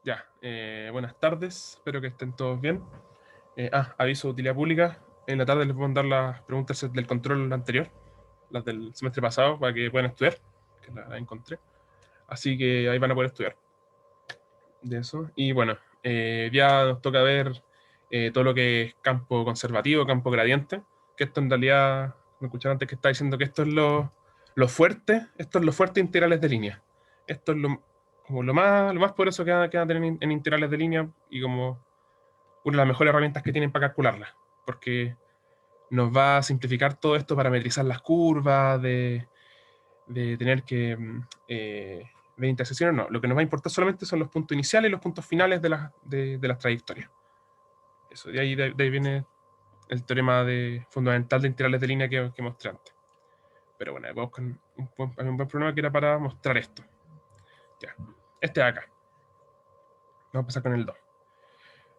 Ya, buenas tardes, espero que estén todos bien. Aviso de utilidad pública. En la tarde les voy a mandar las preguntas del control anterior, las del semestre pasado, para que puedan estudiar, que las encontré. Así que ahí van a poder estudiar de eso. Y bueno, ya nos toca ver todo lo que es campo conservativo, campo gradiente, que esto en realidad, me escucharon antes que estaba diciendo que esto es lo fuerte, esto es lo fuerte de integrales de línea. Esto es como lo más poderoso que van a tener en integrales de línea y como una de las mejores herramientas que tienen para calcularlas, porque nos va a simplificar todo esto, parametrizar las curvas, de tener que ver intersecciones. No, lo que nos va a importar solamente son los puntos iniciales y los puntos finales de las trayectorias. Eso, de ahí viene el teorema fundamental de integrales de línea que mostré antes. Pero bueno, vamos con un buen problema que era para mostrar esto. Ya, este de acá. Vamos a empezar con el 2.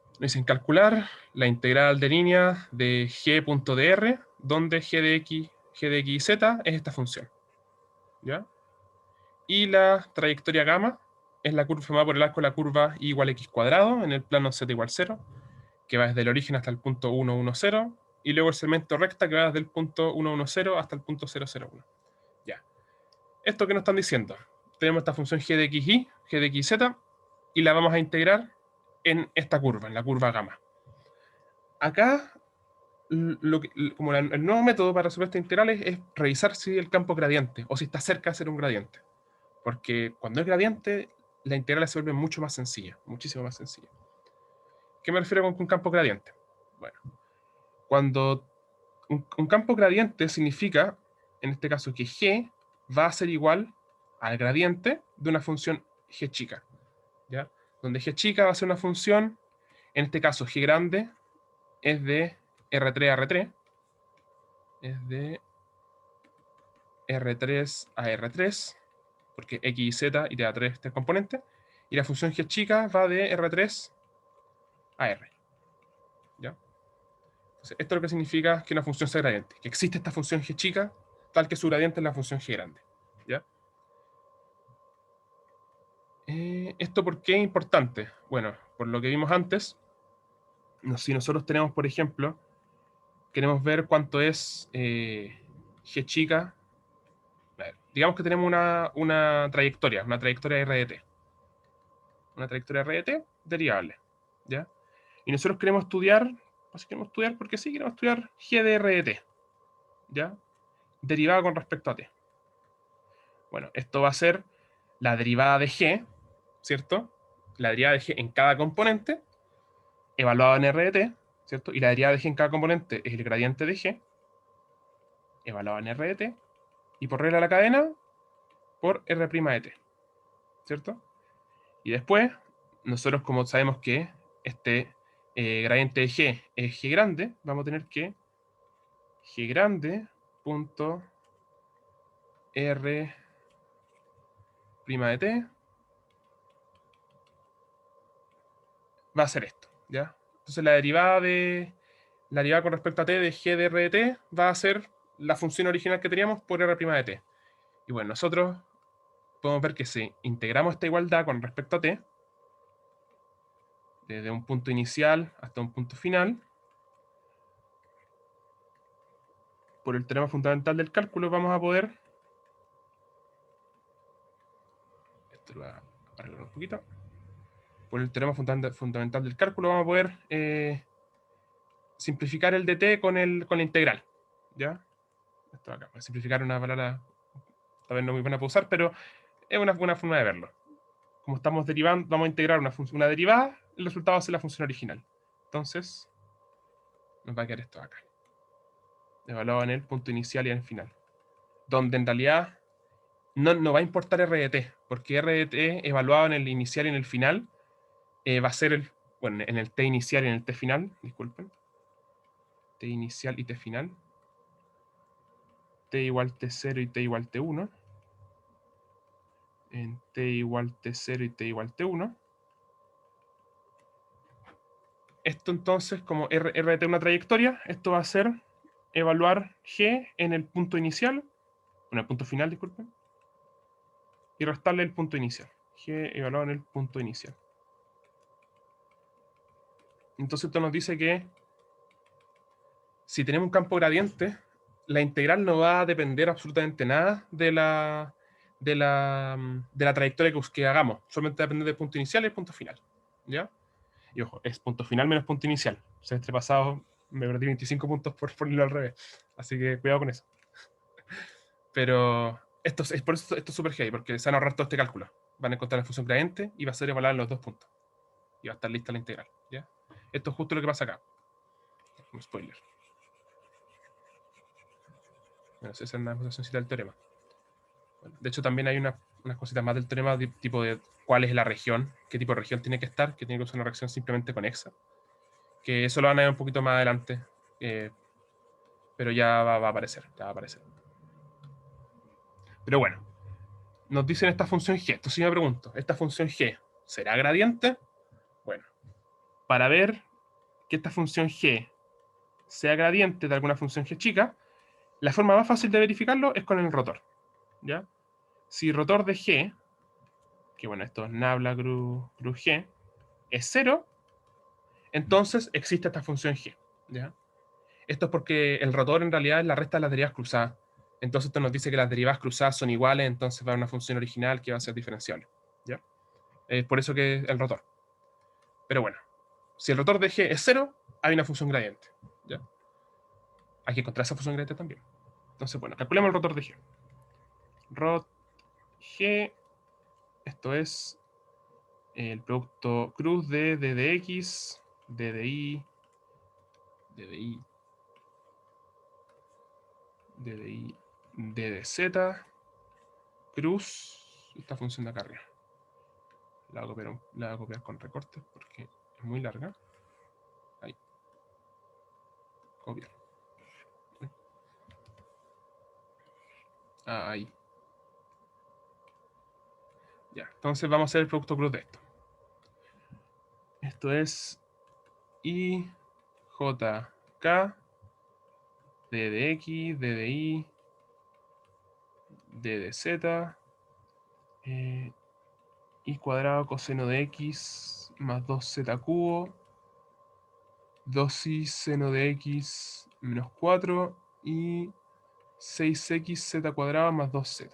Nos dicen calcular la integral de línea de g.dr, donde g de x y z es esta función. ¿Ya? Y la trayectoria gamma es la curva formada por el arco de la curva y igual a x cuadrado en el plano z igual 0, que va desde el origen hasta el punto 1, 1, 0, y luego el segmento recta que va desde el punto 1, 1, 0 hasta el punto 0, 0, 1. Ya. ¿Esto que nos están diciendo? Tenemos esta función g de x y, g de x y z, y la vamos a integrar en esta curva, en la curva gamma. Acá como el nuevo método para resolver estas integrales es revisar si el campo es gradiente o si está cerca de ser un gradiente. Porque cuando es gradiente, la integral se vuelve mucho más sencilla, muchísimo más sencilla. ¿Qué me refiero con un campo gradiente? Bueno, cuando un campo gradiente significa, en este caso, que g va a ser igual al gradiente de una función g chica. ¿Ya? Donde g chica va a ser una función, en este caso g grande, es de R3 a R3, es de R3 a R3, porque X y Z y te da tres componentes, y la función g chica va de R3 a R. ¿Ya? Entonces, esto es lo que significa que una función sea gradiente, que existe esta función g chica, tal que su gradiente es la función g grande. ¿Ya? ¿Esto por qué es importante? Bueno, por lo que vimos antes, si nosotros tenemos, por ejemplo, queremos ver cuánto es g chica. A ver, digamos que tenemos una trayectoria RDT. Una trayectoria RDT derivable. ¿Ya? Y nosotros queremos estudiar, así queremos estudiar porque sí, queremos estudiar g de RDT. ¿Ya? Derivada con respecto a t. Bueno, esto va a ser la derivada de g, ¿cierto? La derivada de g en cada componente, evaluada en RDT, ¿cierto? Y la derivada de g en cada componente es el gradiente de g, evaluado en RDT, y por regla de la cadena, por R' de t, ¿cierto? Y después, nosotros como sabemos que este gradiente de g es g grande, vamos a tener que g grande punto R' de t va a ser esto, ¿ya? Entonces la derivada con respecto a t de g de R de t va a ser la función original que teníamos por R' de t. Y bueno, nosotros podemos ver que si integramos esta igualdad con respecto a t, desde un punto inicial hasta un punto final, por el teorema fundamental del cálculo vamos a poder, esto lo voy a arreglar un poquito, por el teorema fundamental del cálculo vamos a poder simplificar el dt con la integral, ¿ya? Esto acá, voy a simplificar una palabra tal vez no muy buena para usar, pero es una buena forma de verlo. Como estamos derivando, vamos a integrar una derivada, el resultado va a ser la función original. Entonces, nos va a quedar esto acá, evaluado en el punto inicial y en el final. Donde en realidad no va a importar R de t, porque R de t evaluado en el inicial y en el final va a ser bueno, en el t inicial y en el t final, disculpen. T inicial y t final. T igual t0 y t igual t1. En t igual t0 y t igual t1. Esto entonces, como R de t es una trayectoria, esto va a ser evaluar g en el punto inicial, en el punto final, disculpen, y restarle el punto inicial. G evaluado en el punto inicial. Entonces esto nos dice que si tenemos un campo gradiente, la integral no va a depender absolutamente nada de la trayectoria que hagamos. Solamente va a depender del punto inicial y el punto final. ¿Ya? Y ojo, es punto final menos punto inicial. El semestre pasado me perdí 25 puntos por ponerlo al revés. Así que cuidado con eso. Pero por eso esto es súper heavy, porque se van a ahorrar todo este cálculo. Van a encontrar la función gradiente y va a ser evaluada en los dos puntos. Y va a estar lista la integral. ¿Ya? Esto es justo lo que pasa acá. Un spoiler. Bueno, esa es una demostracióncita del teorema. Bueno, de hecho, también hay unas cositas más del teorema, tipo de cuál es la región, qué tipo de región tiene que estar, que tiene que ser una reacción simplemente conexa. Que eso lo van a ver un poquito más adelante. Pero ya va a aparecer, ya va a aparecer. Pero bueno, nos dicen esta función g. Esto sí me pregunto, ¿esta función g será gradiente? Bueno, para ver que esta función g sea gradiente de alguna función g chica, la forma más fácil de verificarlo es con el rotor. ¿Ya? Si rotor de g, que bueno, esto es nabla cruz g, es 0, entonces existe esta función g. ¿Ya? Esto es porque el rotor en realidad es la resta de las derivas cruzadas. Entonces esto nos dice que las derivadas cruzadas son iguales, entonces va a haber una función original que va a ser diferenciable. ¿Ya? Es por eso que el rotor. Pero bueno, si el rotor de g es 0, hay una función gradiente. ¿Ya? Hay que encontrar esa función gradiente también. Entonces, bueno, calculemos el rotor de g. Rot g, esto es el producto cruz de d de x, d de y, d de y, d de y, d de z, cruz, esta función de acá arriba. La voy a copiar con recortes porque es muy larga. Ahí. Copiar. Ahí. Ya. Entonces vamos a hacer el producto cruz de esto. Esto es I, J, K, D de X, D de Y, D de Z, Y cuadrado coseno de X más 2Z cubo, 2Y seno de X menos 4 y 6X Z cuadrado más 2Z.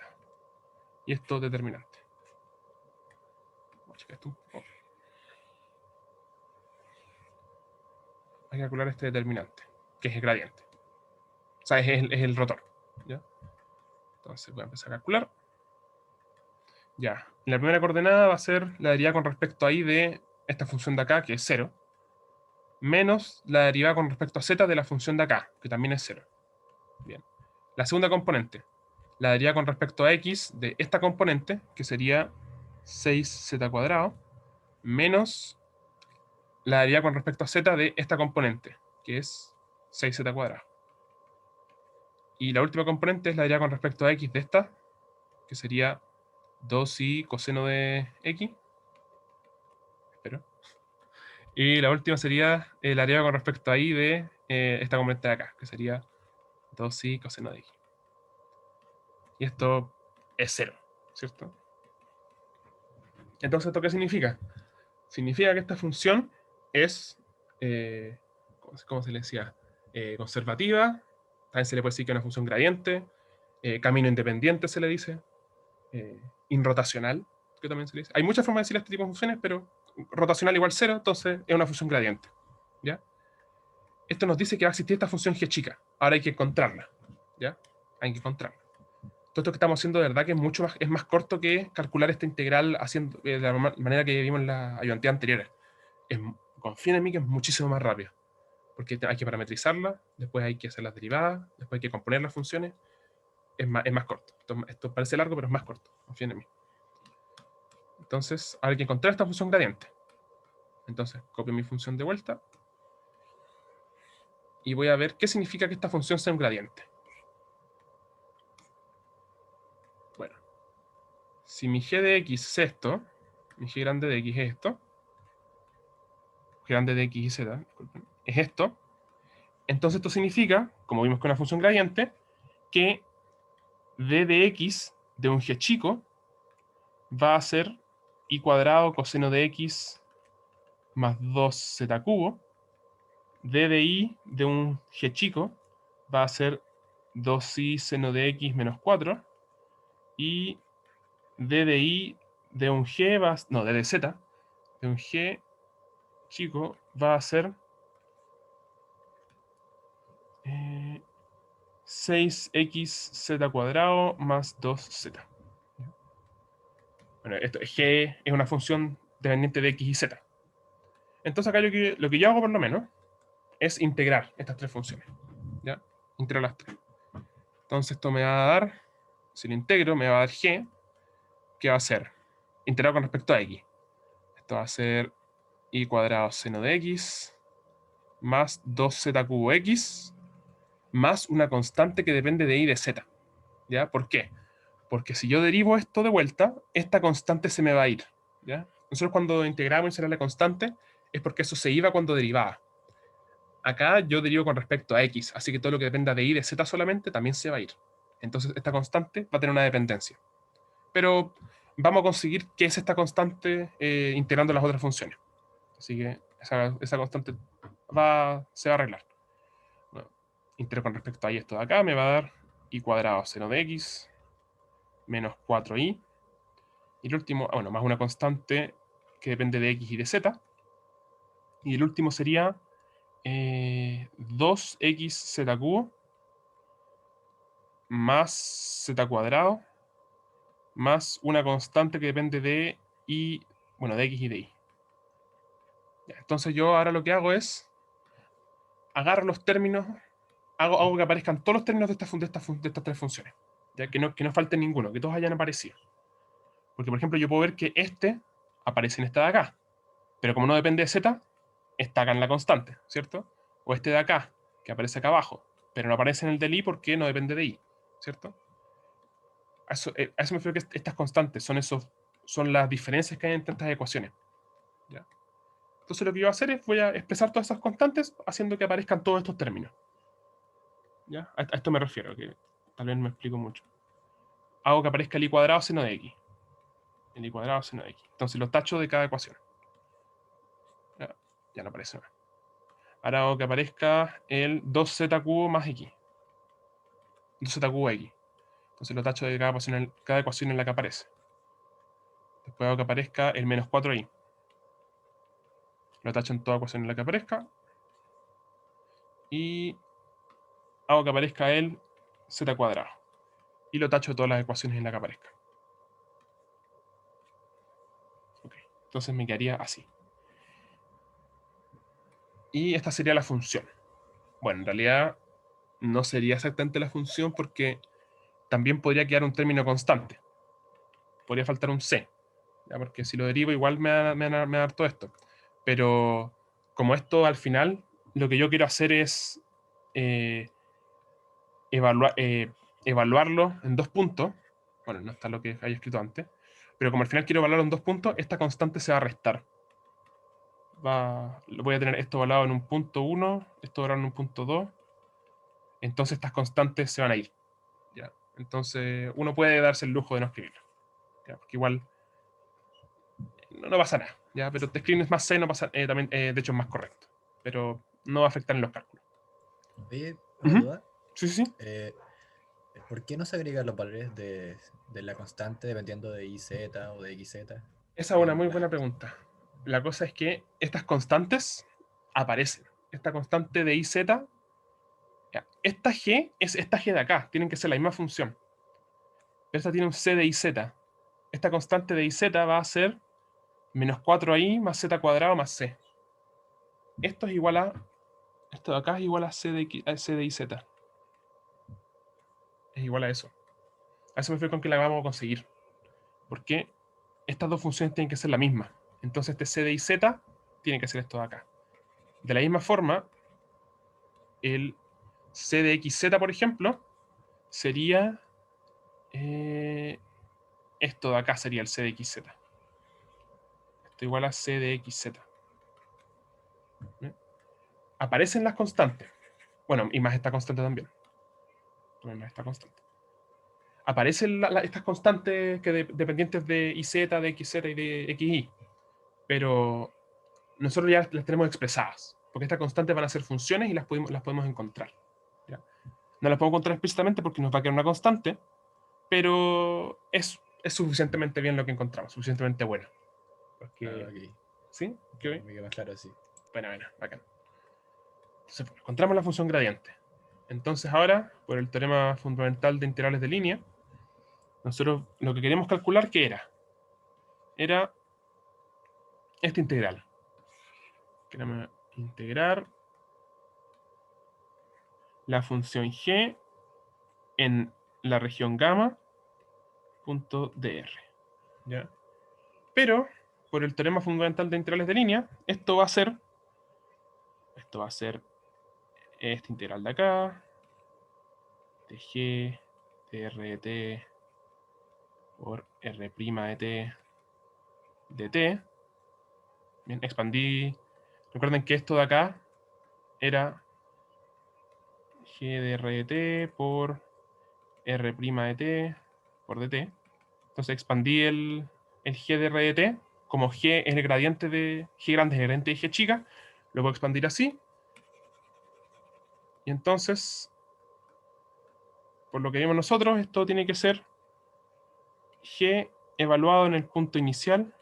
Y esto determinante. Vamos a checar esto un poco. Hay que calcular este determinante, que es el gradiente. O sea, es el rotor. ¿Ya? Entonces voy a empezar a calcular. Ya. La primera coordenada va a ser la derivada con respecto a y de esta función de acá, que es 0, menos la derivada con respecto a z de la función de acá, que también es 0. Bien. La segunda componente, la derivada con respecto a x de esta componente, que sería 6z cuadrado, menos la derivada con respecto a z de esta componente, que es 6z cuadrado. Y la última componente es la derivada con respecto a x de esta, que sería 2y coseno de x. Espero. Y la última sería la derivada con respecto a y de esta componente de acá, que sería 2y coseno de x. Y esto es 0, ¿cierto? Entonces, ¿esto qué significa? Significa que esta función es, ¿cómo se le decía? Conservativa, también se le puede decir que es una función gradiente, camino independiente se le dice, inrotacional, que también se le dice. Hay muchas formas de decir este tipo de funciones, pero rotacional igual 0, entonces es una función gradiente. ¿Ya? Esto nos dice que va a existir esta función g chica. Ahora hay que encontrarla. ¿Ya? Hay que encontrarla. Todo esto que estamos haciendo de verdad que es más corto que calcular esta integral haciendo, de la manera que vimos en las ayudantías anteriores. Confíen en mí que es muchísimo más rápido. Porque hay que parametrizarla, después hay que hacer las derivadas, después hay que componer las funciones. Es más corto. Esto parece largo, pero es más corto. Confíen en mí. Entonces, ahora hay que encontrar esta función gradiente. Entonces, copio mi función de vuelta. Y voy a ver qué significa que esta función sea un gradiente. Bueno, si mi g de x es esto, mi g grande de x es esto, g grande de x y z, disculpen, es esto, entonces esto significa, como vimos con una función gradiente, que d de x de un g chico va a ser y cuadrado coseno de x más 2z cubo, d de i de un g chico va a ser 2i seno de x menos 4, y d de i de un g va a, no, d de z de un g chico va a ser 6xz cuadrado más 2z. Bueno, esto, g es una función dependiente de x y z. Entonces acá lo que yo hago por lo menos es integrar estas tres funciones. ¿Ya? Integro las tres. Entonces esto me va a dar, si lo integro, me va a dar g, que va a ser integrado con respecto a x. Esto va a ser i cuadrado seno de x más 2z cubo x más una constante que depende de i de z. ¿Ya? ¿Por qué? Porque si yo derivo esto de vuelta, esta constante se me va a ir. ¿Ya? Nosotros cuando integramos y será la constante, es porque eso se iba cuando derivaba. Acá yo derivo con respecto a x, así que todo lo que dependa de i de z solamente también se va a ir. Entonces esta constante va a tener una dependencia. Pero vamos a conseguir qué es esta constante integrando las otras funciones. Así que esa constante se va a arreglar. Bueno, integro con respecto a i esto de acá, me va a dar i cuadrado seno de x menos 4i. Y el último, bueno, más una constante que depende de x y de z. Y el último sería 2xz cubo más z cuadrado más una constante que depende de y, bueno, de x y de y. Ya, entonces yo ahora lo que hago es agarro los términos, hago que aparezcan todos los términos de estas tres funciones, ya que no falte ninguno, que todos hayan aparecido. Porque, por ejemplo, yo puedo ver que este aparece en esta de acá, pero como no depende de z, está acá en la constante, ¿cierto? O este de acá, que aparece acá abajo, pero no aparece en el del i porque no depende de i, ¿cierto? A eso me refiero que estas constantes son las diferencias que hay entre estas ecuaciones. ¿Ya? Entonces lo que yo voy a hacer es voy a expresar todas esas constantes haciendo que aparezcan todos estos términos. ¿Ya? A esto me refiero, que tal vez no me explico mucho. Hago que aparezca el i cuadrado seno de x. El i cuadrado seno de x. Entonces lo tacho de cada ecuación. Ya no aparece nada. Ahora hago que aparezca el 2z cubo más x. 2z cubo x. Entonces lo tacho de cada ecuación en la que aparece. Después hago que aparezca el menos 4i. Lo tacho en toda ecuación en la que aparezca. Y hago que aparezca el z cuadrado. Y lo tacho de todas las ecuaciones en la que aparezca. Okay. Entonces me quedaría así. Y esta sería la función. Bueno, en realidad no sería exactamente la función porque también podría quedar un término constante. Podría faltar un c. ¿Ya? Porque si lo derivo igual me va a dar todo esto. Pero como esto al final, lo que yo quiero hacer es eh, evaluarlo en 2 puntos. Bueno, no está lo que haya escrito antes. Pero como al final quiero evaluarlo en 2 puntos, esta constante se va a restar. Voy a tener esto evaluado en un punto 1, esto evaluado en un punto 2. Entonces estas constantes se van a ir. ¿Ya? Entonces uno puede darse el lujo de no escribirlo. ¿Ya? Porque igual no pasa nada. ¿Ya? Pero te escribes más C, no pasa, también, de hecho es más correcto. Pero no va a afectar en los cálculos. Oye, una Ujú. duda. Sí, sí, sí. eh, ¿Por qué no se agregan los valores de la constante dependiendo de IZ o de XZ Esa es una en muy las buena ecuaciones? pregunta. La cosa es que estas constantes aparecen. Esta constante de IZ, ya, esta G es esta G de acá. Tienen que ser la misma función. Pero esta tiene un C de IZ. Esta constante de IZ va a ser menos 4i más z cuadrado más c. Esto es igual a. Esto de acá es igual a C de IZ. Es igual a eso. A eso me refiero con que la vamos a conseguir. Porque estas dos funciones tienen que ser la misma. Entonces este C de IZ tiene que ser esto de acá. De la misma forma, el C de XZ, por ejemplo, sería esto de acá sería el C de XZ. Esto igual a C de XZ. ¿Bien? Aparecen las constantes. Bueno, y más esta constante también. Más esta constante. Aparecen estas constantes dependientes de IZ, de XZ y de XY, pero nosotros ya las tenemos expresadas. Porque estas constantes van a ser funciones y las podemos encontrar. ¿Ya? No las podemos encontrar explícitamente porque nos va a quedar una constante, pero es suficientemente bien lo que encontramos, suficientemente bueno. Porque, Ok. ¿sí? Me ¿Qué? queda más claro así. Bueno, bacán. Entonces, encontramos la función gradiente. Entonces ahora, por el teorema fundamental de integrales de línea, nosotros lo que queremos calcular, ¿qué era? Era esta integral. Queremos integrar la función g en la región gamma punto dr. ¿Ya? Pero, por el teorema fundamental de integrales de línea, esto va a ser esta integral de acá, de g, de r de t, por r' de t, de t. Bien, expandí. Recuerden que esto de acá era g de r de t por r' de t por dt. Entonces expandí el g de r de t, como g es el gradiente de g grande es el gradiente de g chica, lo puedo expandir así. Y entonces, por lo que vimos nosotros, esto tiene que ser g evaluado en el punto inicial,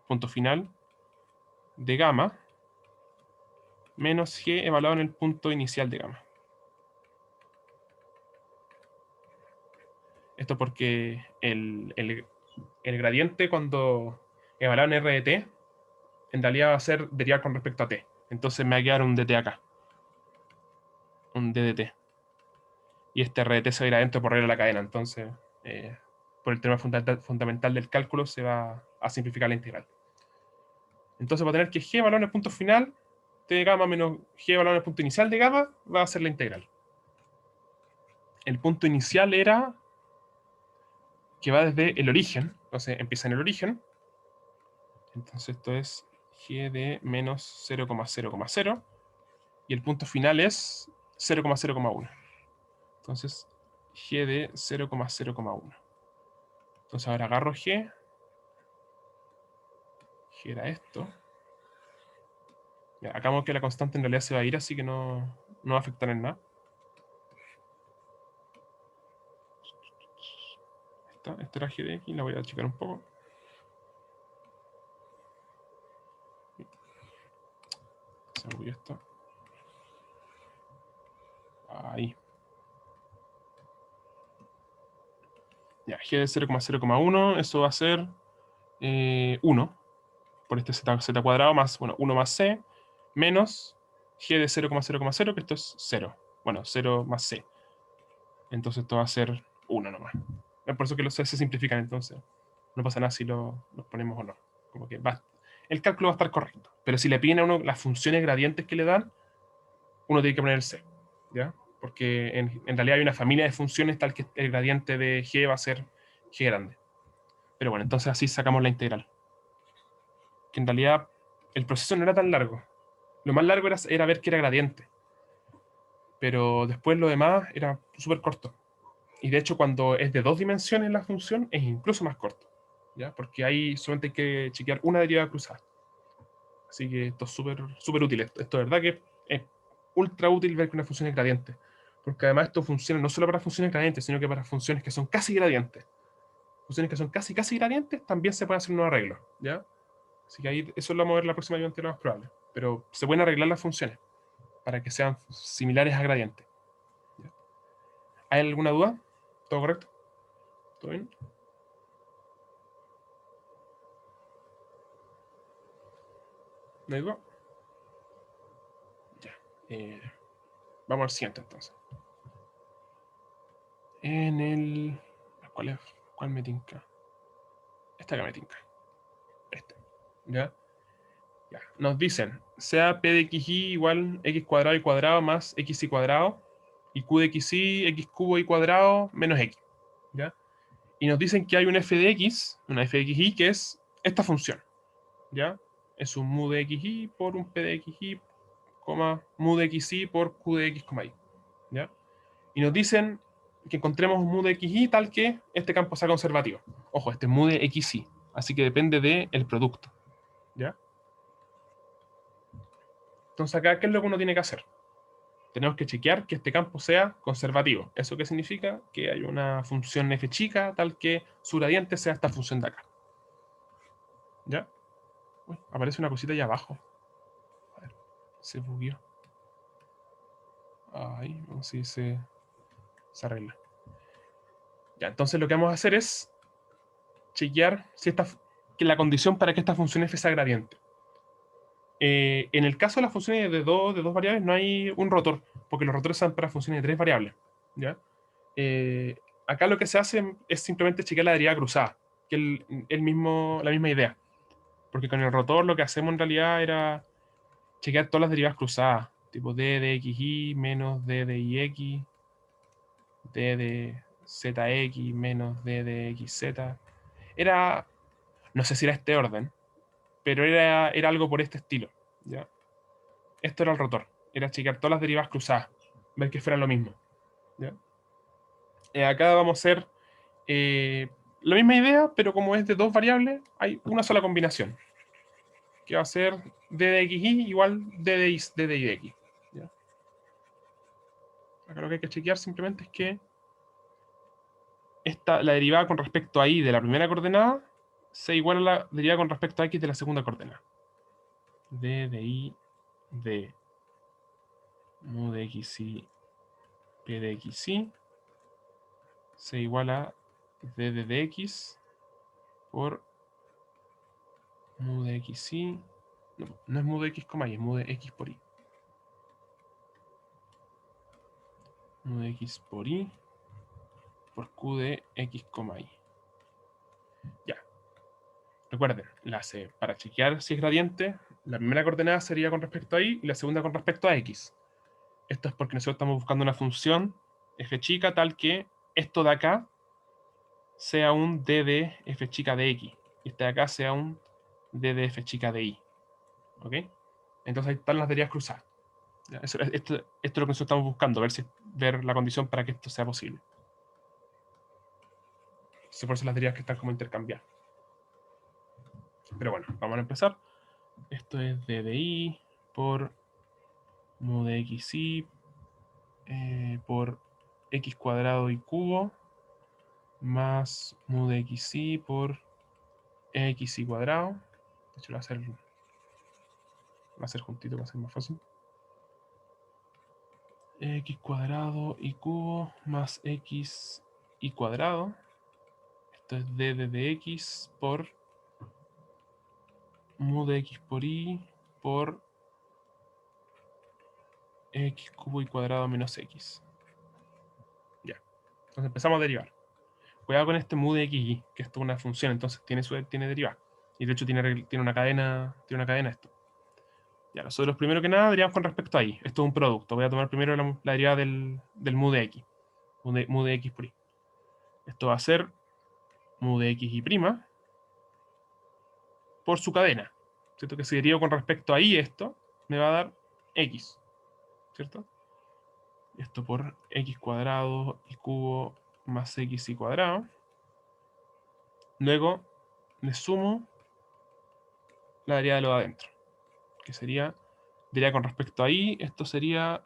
punto final, de gamma, menos g evaluado en el punto inicial de gamma. Esto porque el gradiente cuando evaluado en r de t, en realidad va a ser derivar con respecto a t. Entonces me va a quedar un dt acá, un ddt. Y este r de t se va a ir adentro por regla de la cadena. Entonces, por el tema fundamental del cálculo, se va a simplificar la integral. Entonces va a tener que g evaluado en el punto final de gamma menos g evaluado en el punto inicial de gamma va a ser la integral. El punto inicial era que va desde el origen, entonces empieza en el origen. Entonces esto es g de menos 0,0,0 y el punto final es 0,0,1. Entonces g de 0,0,1. Entonces ahora agarro g era esto. Ya, acá vemos que la constante en realidad se va a ir, así que no va a afectar en nada. Esta era g de x, la voy a achicar un poco. Se me olvidó esto. Ahí. Ya, g de 0,0,1, eso va a ser 1 por este z cuadrado más, bueno, 1 más c, menos g de 0,0,0, que esto es 0. Bueno, 0 más c. Entonces esto va a ser 1 nomás. Es por eso que los c se simplifican, entonces no pasa nada si los ponemos o no. Como que el cálculo va a estar correcto. Pero si le piden a uno las funciones gradientes que le dan, uno tiene que poner el c. ¿Ya? Porque en realidad hay una familia de funciones tal que el gradiente de g va a ser g grande. Pero bueno, entonces así sacamos la integral. Que en realidad el proceso no era tan largo. Lo más largo era ver que era gradiente. Pero después lo demás era súper corto. Y de hecho, cuando es de 2 dimensiones la función, es incluso más corto. ¿Ya? Porque ahí solamente hay que chequear una derivada cruzada. Así que esto es súper útil. Esto es verdad que es ultra útil ver que una función es gradiente. Porque además esto funciona no solo para funciones gradientes, sino que para funciones que son casi gradientes. Funciones que son casi gradientes también se puede hacer un arreglo. ¿Ya? Así que ahí eso lo vamos a ver la próxima ayudante lo más probable. Pero se pueden arreglar las funciones para que sean similares a gradientes. ¿Ya? ¿Hay alguna duda? ¿Todo correcto? ¿Todo bien? ¿No hay duda? Ya. Vamos al siguiente entonces. En el... ¿Cuál me tinca? Esta que me tinca. Este. ¿Ya? Ya. Nos dicen, sea P de xy igual x cuadrado y cuadrado más xy cuadrado, y q de xy, x cubo y cuadrado menos x. ¿Ya? Y nos dicen que hay un f de x, una f de xy, que es esta función. ¿Ya? Es un mu de xy por un p de xy, mu de xy por q de x, y. ¿Ya? Y nos dicen que encontremos un mu de xy tal que este campo sea conservativo. Ojo, este es mu de xy, así que depende del producto. ¿Ya? Entonces acá, ¿qué es lo que uno tiene que hacer? Tenemos que chequear que este campo sea conservativo. ¿Eso qué significa? Que hay una función f chica tal que su gradiente sea esta función de acá. ¿Ya? Uy, aparece una cosita allá abajo. A ver, se bugueó. Ahí, vamos a ver si se arregla. Ya, entonces lo que vamos a hacer es chequear si que la condición para que esta función f sea gradiente. En el caso de las funciones de dos variables no hay un rotor, porque los rotores son para funciones de tres variables. ¿Ya? Acá lo que se hace es simplemente chequear la derivada cruzada, que es la misma idea. Porque con el rotor lo que hacemos en realidad era chequear todas las derivadas cruzadas, tipo d de xy menos d de ix, d de zx menos d de xz. Era, no sé si era este orden, pero era algo por este estilo. ¿Ya? Esto era el rotor, era chequear todas las derivadas cruzadas, ver que fueran lo mismo. ¿Ya? Acá vamos a hacer la misma idea, pero como es de dos variables, hay una sola combinación, que va a ser d de xy igual d de x. ¿Ya? Acá lo que hay que chequear simplemente es que la derivada con respecto a y de la primera coordenada sea igual a la derivada con respecto a x de la segunda coordenada. D de y de mu de xy p de xy sea igual a d de dx por mu de xy. No, no es mu de x, y es mu de x por y. Mu de x por y por q de x, y. Ya. Recuerden, para chequear si es gradiente, la primera coordenada sería con respecto a y la segunda con respecto a x. Esto es porque nosotros estamos buscando una función f chica tal que esto de acá sea un d de f chica de x y este de acá sea un d de f chica de y. ¿Ok? Entonces ahí están las derivas cruzadas. Esto es lo que nosotros estamos buscando, ver la condición para que esto sea posible. Por eso las derivas que están como intercambiadas. Pero bueno, vamos a empezar. Esto es d de y por mu de xy por x cuadrado y cubo más mu de xy por xy cuadrado. De hecho, lo voy a hacer juntito para ser más fácil. X cuadrado y cubo más x y cuadrado. Esto es d de dx por mu de x por y por x cubo y cuadrado menos x. Ya. Entonces empezamos a derivar. Cuidado con este mu de xy, que esto es una función, entonces tiene derivada. Y de hecho tiene una cadena esto. Ya, nosotros primero que nada derivamos con respecto a y. Esto es un producto. Voy a tomar primero la derivada del mu de x. Mu de x por y. Esto va a ser mu de x y prima por su cadena. ¿Cierto? Que si derivo con respecto a y esto, me va a dar x. ¿Cierto? Esto por x cuadrado y cubo más x y cuadrado. Luego le sumo la derivada de lo de adentro, que sería derivada con respecto a y. Esto sería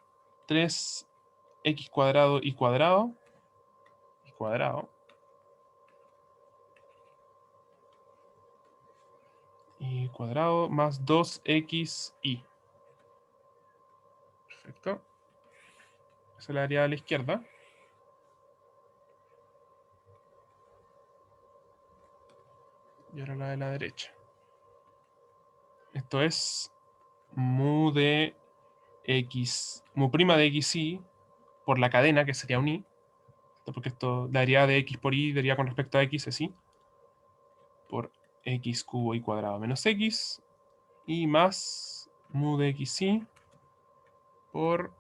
3x cuadrado y cuadrado y cuadrado más 2xy. Perfecto. Esa es la derivada de la izquierda. Y ahora la de la derecha. Esto es mu de x, mu prima de xy por la cadena, que sería un y. Porque la derivada de x por y, derivada con respecto a x es y. Por x cubo y cuadrado menos x. Y más mu de xy por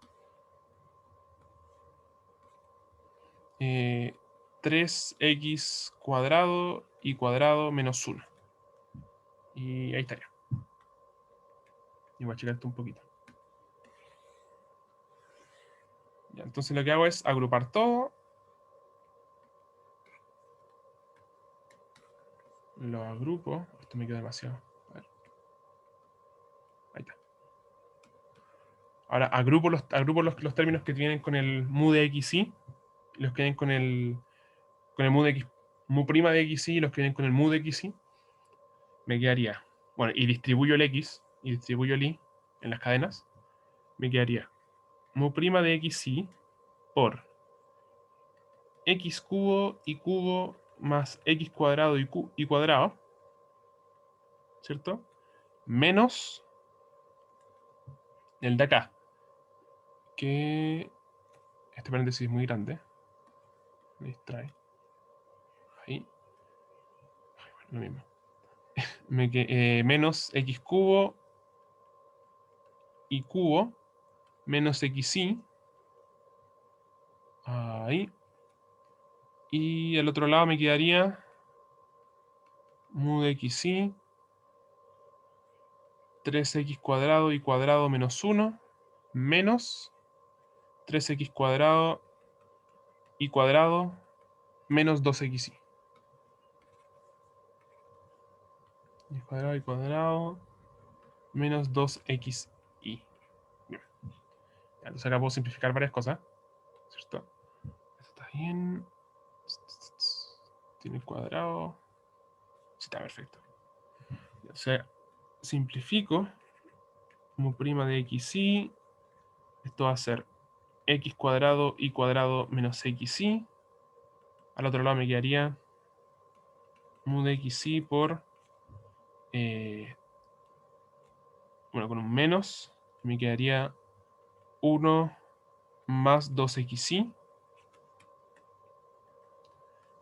3x cuadrado y cuadrado menos 1. Y ahí estaría. Y voy a checar esto un poquito. Ya, entonces lo que hago es agrupar todo. Lo agrupo. Esto me queda demasiado. A ver. Ahí está. Ahora agrupo los términos que vienen con el mu de xy, y los que vienen con el mu de x, mu prima de xy y los que vienen con el mu de xy. Me quedaría, bueno, y distribuyo el x y distribuyo el y en las cadenas, me quedaría mu prima de xy por x cubo más x cuadrado y cuadrado, ¿cierto? Menos el de acá, que este paréntesis es muy grande, me distrae. Ahí, lo mismo. Menos x cubo menos xy. Ahí. Y al otro lado me quedaría mu de xy 3x cuadrado y cuadrado menos 1 menos 3x cuadrado y cuadrado menos 2xy. Y cuadrado y cuadrado menos 2xy. Bien. Entonces acá puedo simplificar varias cosas, ¿cierto? Esto está bien. Tiene cuadrado. Sí, está perfecto. O sea, simplifico mu prima de xy. Esto va a ser x cuadrado y cuadrado menos xy. Al otro lado me quedaría mu de xy por, bueno, con un menos, me quedaría 1 más 2xy.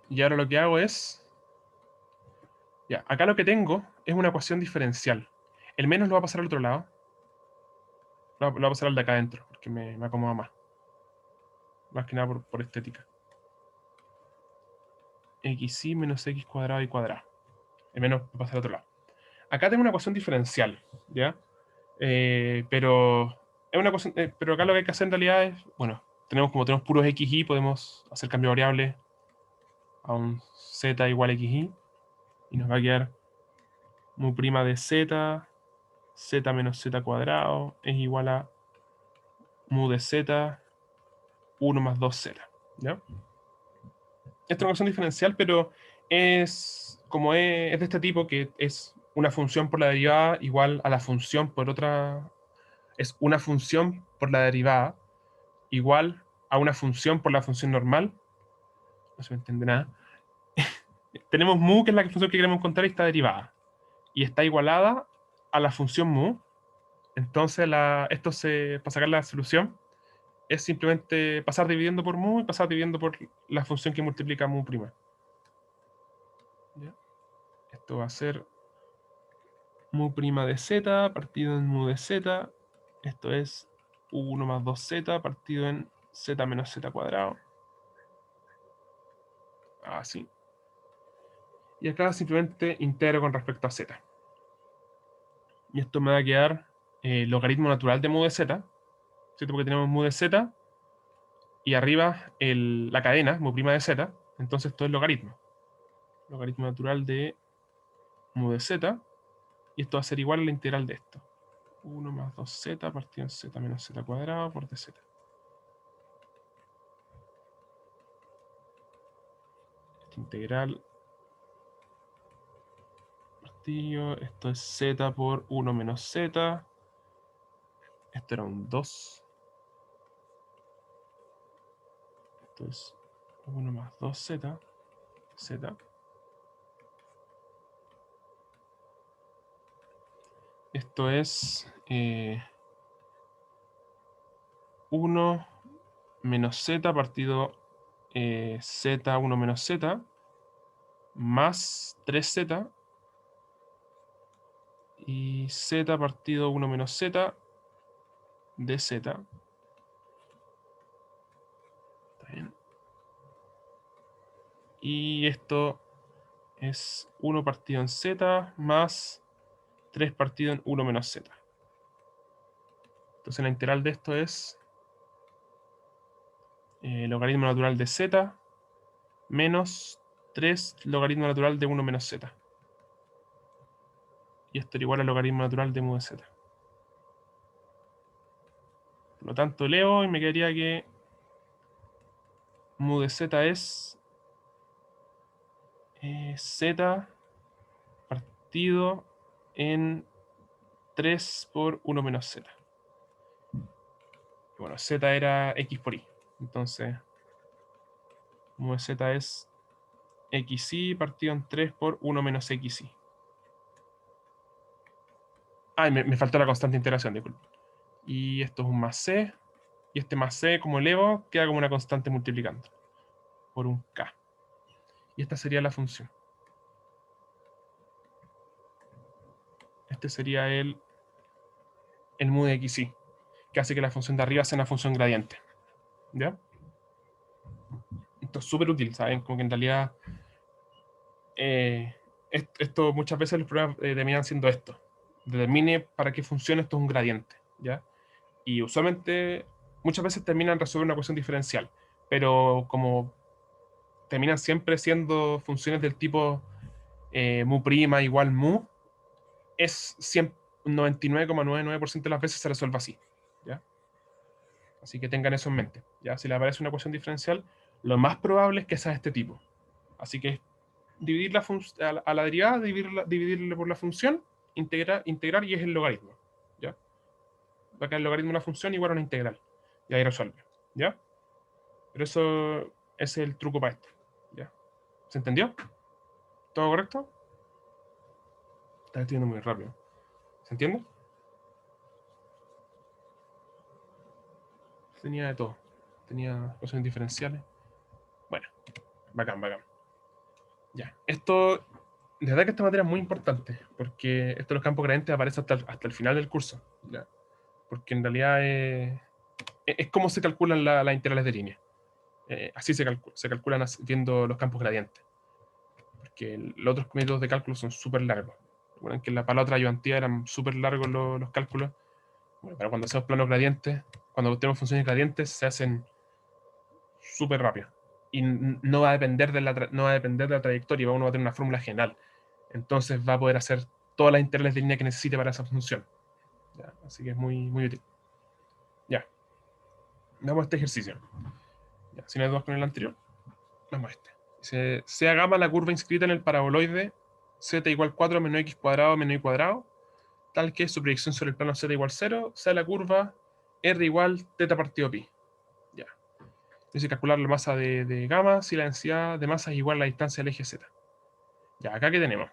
Y ahora lo que hago es, ya, acá lo que tengo es una ecuación diferencial. El menos lo va a pasar al otro lado. Lo va a pasar al de acá adentro, porque me acomoda más. Más que nada por estética. Xy menos x cuadrado y cuadrado. El menos va a pasar al otro lado. Acá tengo una ecuación diferencial, ¿ya? Pero es una ecuación, pero acá lo que hay que hacer en realidad es, bueno, tenemos puros xy, podemos hacer cambio de variable a un z igual a xy. Y nos va a quedar mu prima de z, z menos z cuadrado, es igual a mu de z, 1 más 2z, ¿ya? Esta es una ecuación diferencial, pero es de este tipo, que es una función por la derivada igual a la función por otra. Es una función por la derivada igual a una función por la función normal. No se me entiende nada. Tenemos mu, que es la función que queremos encontrar, y está derivada. Y está igualada a la función mu. Entonces, para sacar la solución, es simplemente pasar dividiendo por mu y pasar dividiendo por la función que multiplica mu prima. ¿Ya? Esto va a ser mu prima de z partido en mu de z. Esto es 1 más 2z partido en z menos z cuadrado. Así. Y acá simplemente integro con respecto a z. Y esto me va a quedar logaritmo natural de mu de z, ¿cierto? Porque tenemos mu de z y arriba la cadena, mu prima de z. Entonces esto es logaritmo. Logaritmo natural de mu de z. Y esto va a ser igual a la integral de esto. 1 más 2z partido en z menos z cuadrado por dz. Esta integral partido, esto es z por 1 menos z. Esto era un 2. Esto es 1 más 2z. Z. Esto es 1 menos z partido z, 1 menos z, más 3z, y z partido 1 menos z de z. ¿Está bien? Y esto es 1 partido en z más 3 partido en 1 menos z. Entonces la integral de esto es logaritmo natural de z menos 3 logaritmo natural de 1 menos z. Y esto era igual al logaritmo natural de mu de z. Por lo tanto, leo y me quedaría que mu de z es z partido en 3 por 1 menos z. Y bueno, z era x por y. Entonces, mu de z es xy partido en 3 por 1 menos xy. Ah, me faltó la constante de integración, disculpen. Y esto es un más c. Y este más c, como elevo, queda como una constante multiplicando por un k. Y esta sería la función. Este sería el mu de xy, que hace que la función de arriba sea una función gradiente. ¿Ya? Esto es súper útil, ¿saben? Como que en realidad esto muchas veces los programas terminan siendo esto. Determine para qué funciona esto es un gradiente. ¿Ya? Y usualmente muchas veces terminan resolviendo una ecuación diferencial, pero como terminan siempre siendo funciones del tipo mu' igual mu, es 99,99% de las veces se resuelve así. ¿Ya? Así que tengan eso en mente. ¿Ya? Si le aparece una ecuación diferencial, lo más probable es que sea de este tipo. Así que dividir a la derivada, dividirle por la función, integrar y es el logaritmo. ¿Ya? Va a quedar el logaritmo de una función igual a una integral. Y ahí resuelve. ¿Ya? Pero eso es el truco para esto. ¿Ya? ¿Se entendió? ¿Todo correcto? Está estudiando muy rápido. ¿Se entiende? Tenía de todo. Tenía ecuaciones diferenciales. Bueno, bacán, bacán. Ya. Esto, de verdad que esta materia es muy importante, porque esto de los campos gradientes aparece hasta el final del curso. ¿Ya? Porque en realidad es cómo se calculan las integrales de línea. Así se calculan viendo los campos gradientes. Porque los otros métodos de cálculo son súper largos. Recuerden que para la otra ayudantía eran súper largos los cálculos. Bueno, pero cuando hacemos planos gradientes, cuando tenemos funciones gradientes, se hacen súper rápido. Y no va a depender no va a depender de la trayectoria, uno va a tener una fórmula general. Entonces va a poder hacer todas las integrales de línea que necesite para esa función. ¿Ya? Así que es muy, muy útil. Ya, veamos este ejercicio. Ya, si no hay dudas con el anterior, vamos a este. Dice, sea gamma la curva inscrita en el paraboloide z igual 4 menos x cuadrado menos y cuadrado, tal que su proyección sobre el plano z igual 0 sea la curva r igual teta partido pi. Ya. Dice calcular la masa de gamma si la densidad de masa es igual a la distancia del eje z. Ya, acá ¿qué tenemos?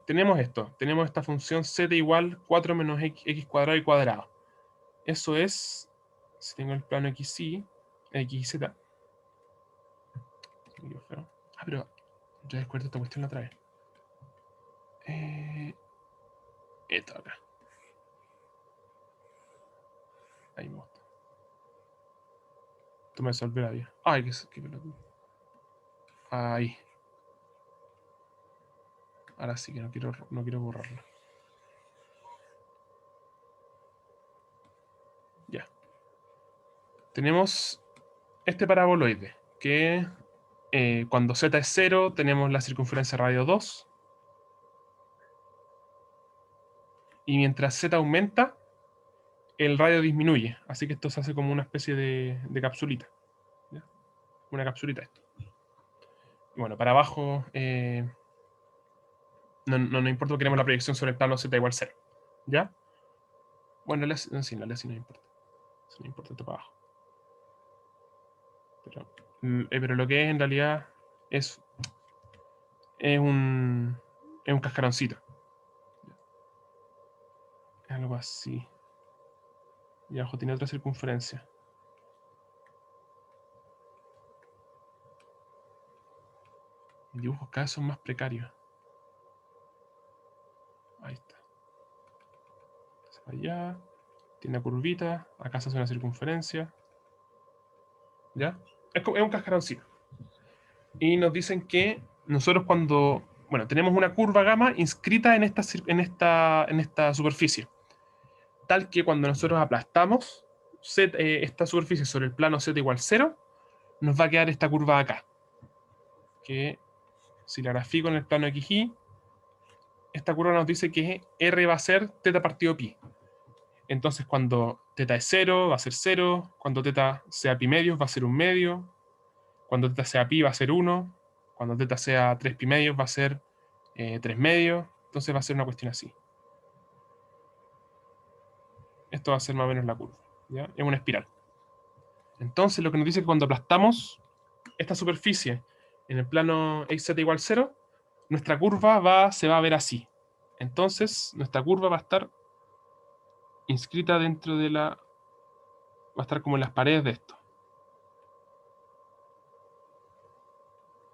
Tenemos esto. Tenemos esta función z igual 4 menos x cuadrado y cuadrado. Eso es, si tengo el plano xy, x y z. Ah, pero ya descubierto esta cuestión la otra vez. Esto acá. Ahí me gusta. Esto me resolvió la vida. Ay, qué pelotudo. Ahí. Ahora sí que no quiero borrarlo. Ya. Tenemos este paraboloide, que cuando z es 0, tenemos la circunferencia radio 2. Y mientras z aumenta, el radio disminuye. Así que esto se hace como una especie de capsulita. ¿Ya? Una capsulita esto. Y bueno, para abajo no importa porque queremos la proyección sobre el plano z igual 0. ¿Ya? Bueno, sí, no le importa. Eso no importa esto para abajo. Pero lo que es en realidad es, es un, es un cascaroncito. Algo así. Y abajo tiene otra circunferencia. Los dibujos cada vez son más precarios. Ahí está. Se va allá. Tiene una curvita. Acá se hace una circunferencia. ¿Ya? Es un cascaroncito. Y nos dicen que nosotros cuando... Bueno, tenemos una curva gamma inscrita en esta superficie. Tal que cuando nosotros aplastamos esta superficie sobre el plano z igual 0, nos va a quedar esta curva acá. Que si la grafico en el plano XY, esta curva nos dice que R va a ser teta partido pi. Entonces, cuando θ es 0, va a ser 0. Cuando θ sea pi medios, va a ser 1 medio. Cuando θ sea pi, va a ser 1. Cuando θ sea 3 pi medios, va a ser 3 medios. Entonces va a ser una cuestión así. Esto va a ser más o menos la curva, ¿ya? Es una espiral. Entonces, lo que nos dice es que cuando aplastamos esta superficie en el plano xz igual 0, nuestra curva se va a ver así. Entonces, nuestra curva va a estar inscrita dentro de la... va a estar como en las paredes de esto.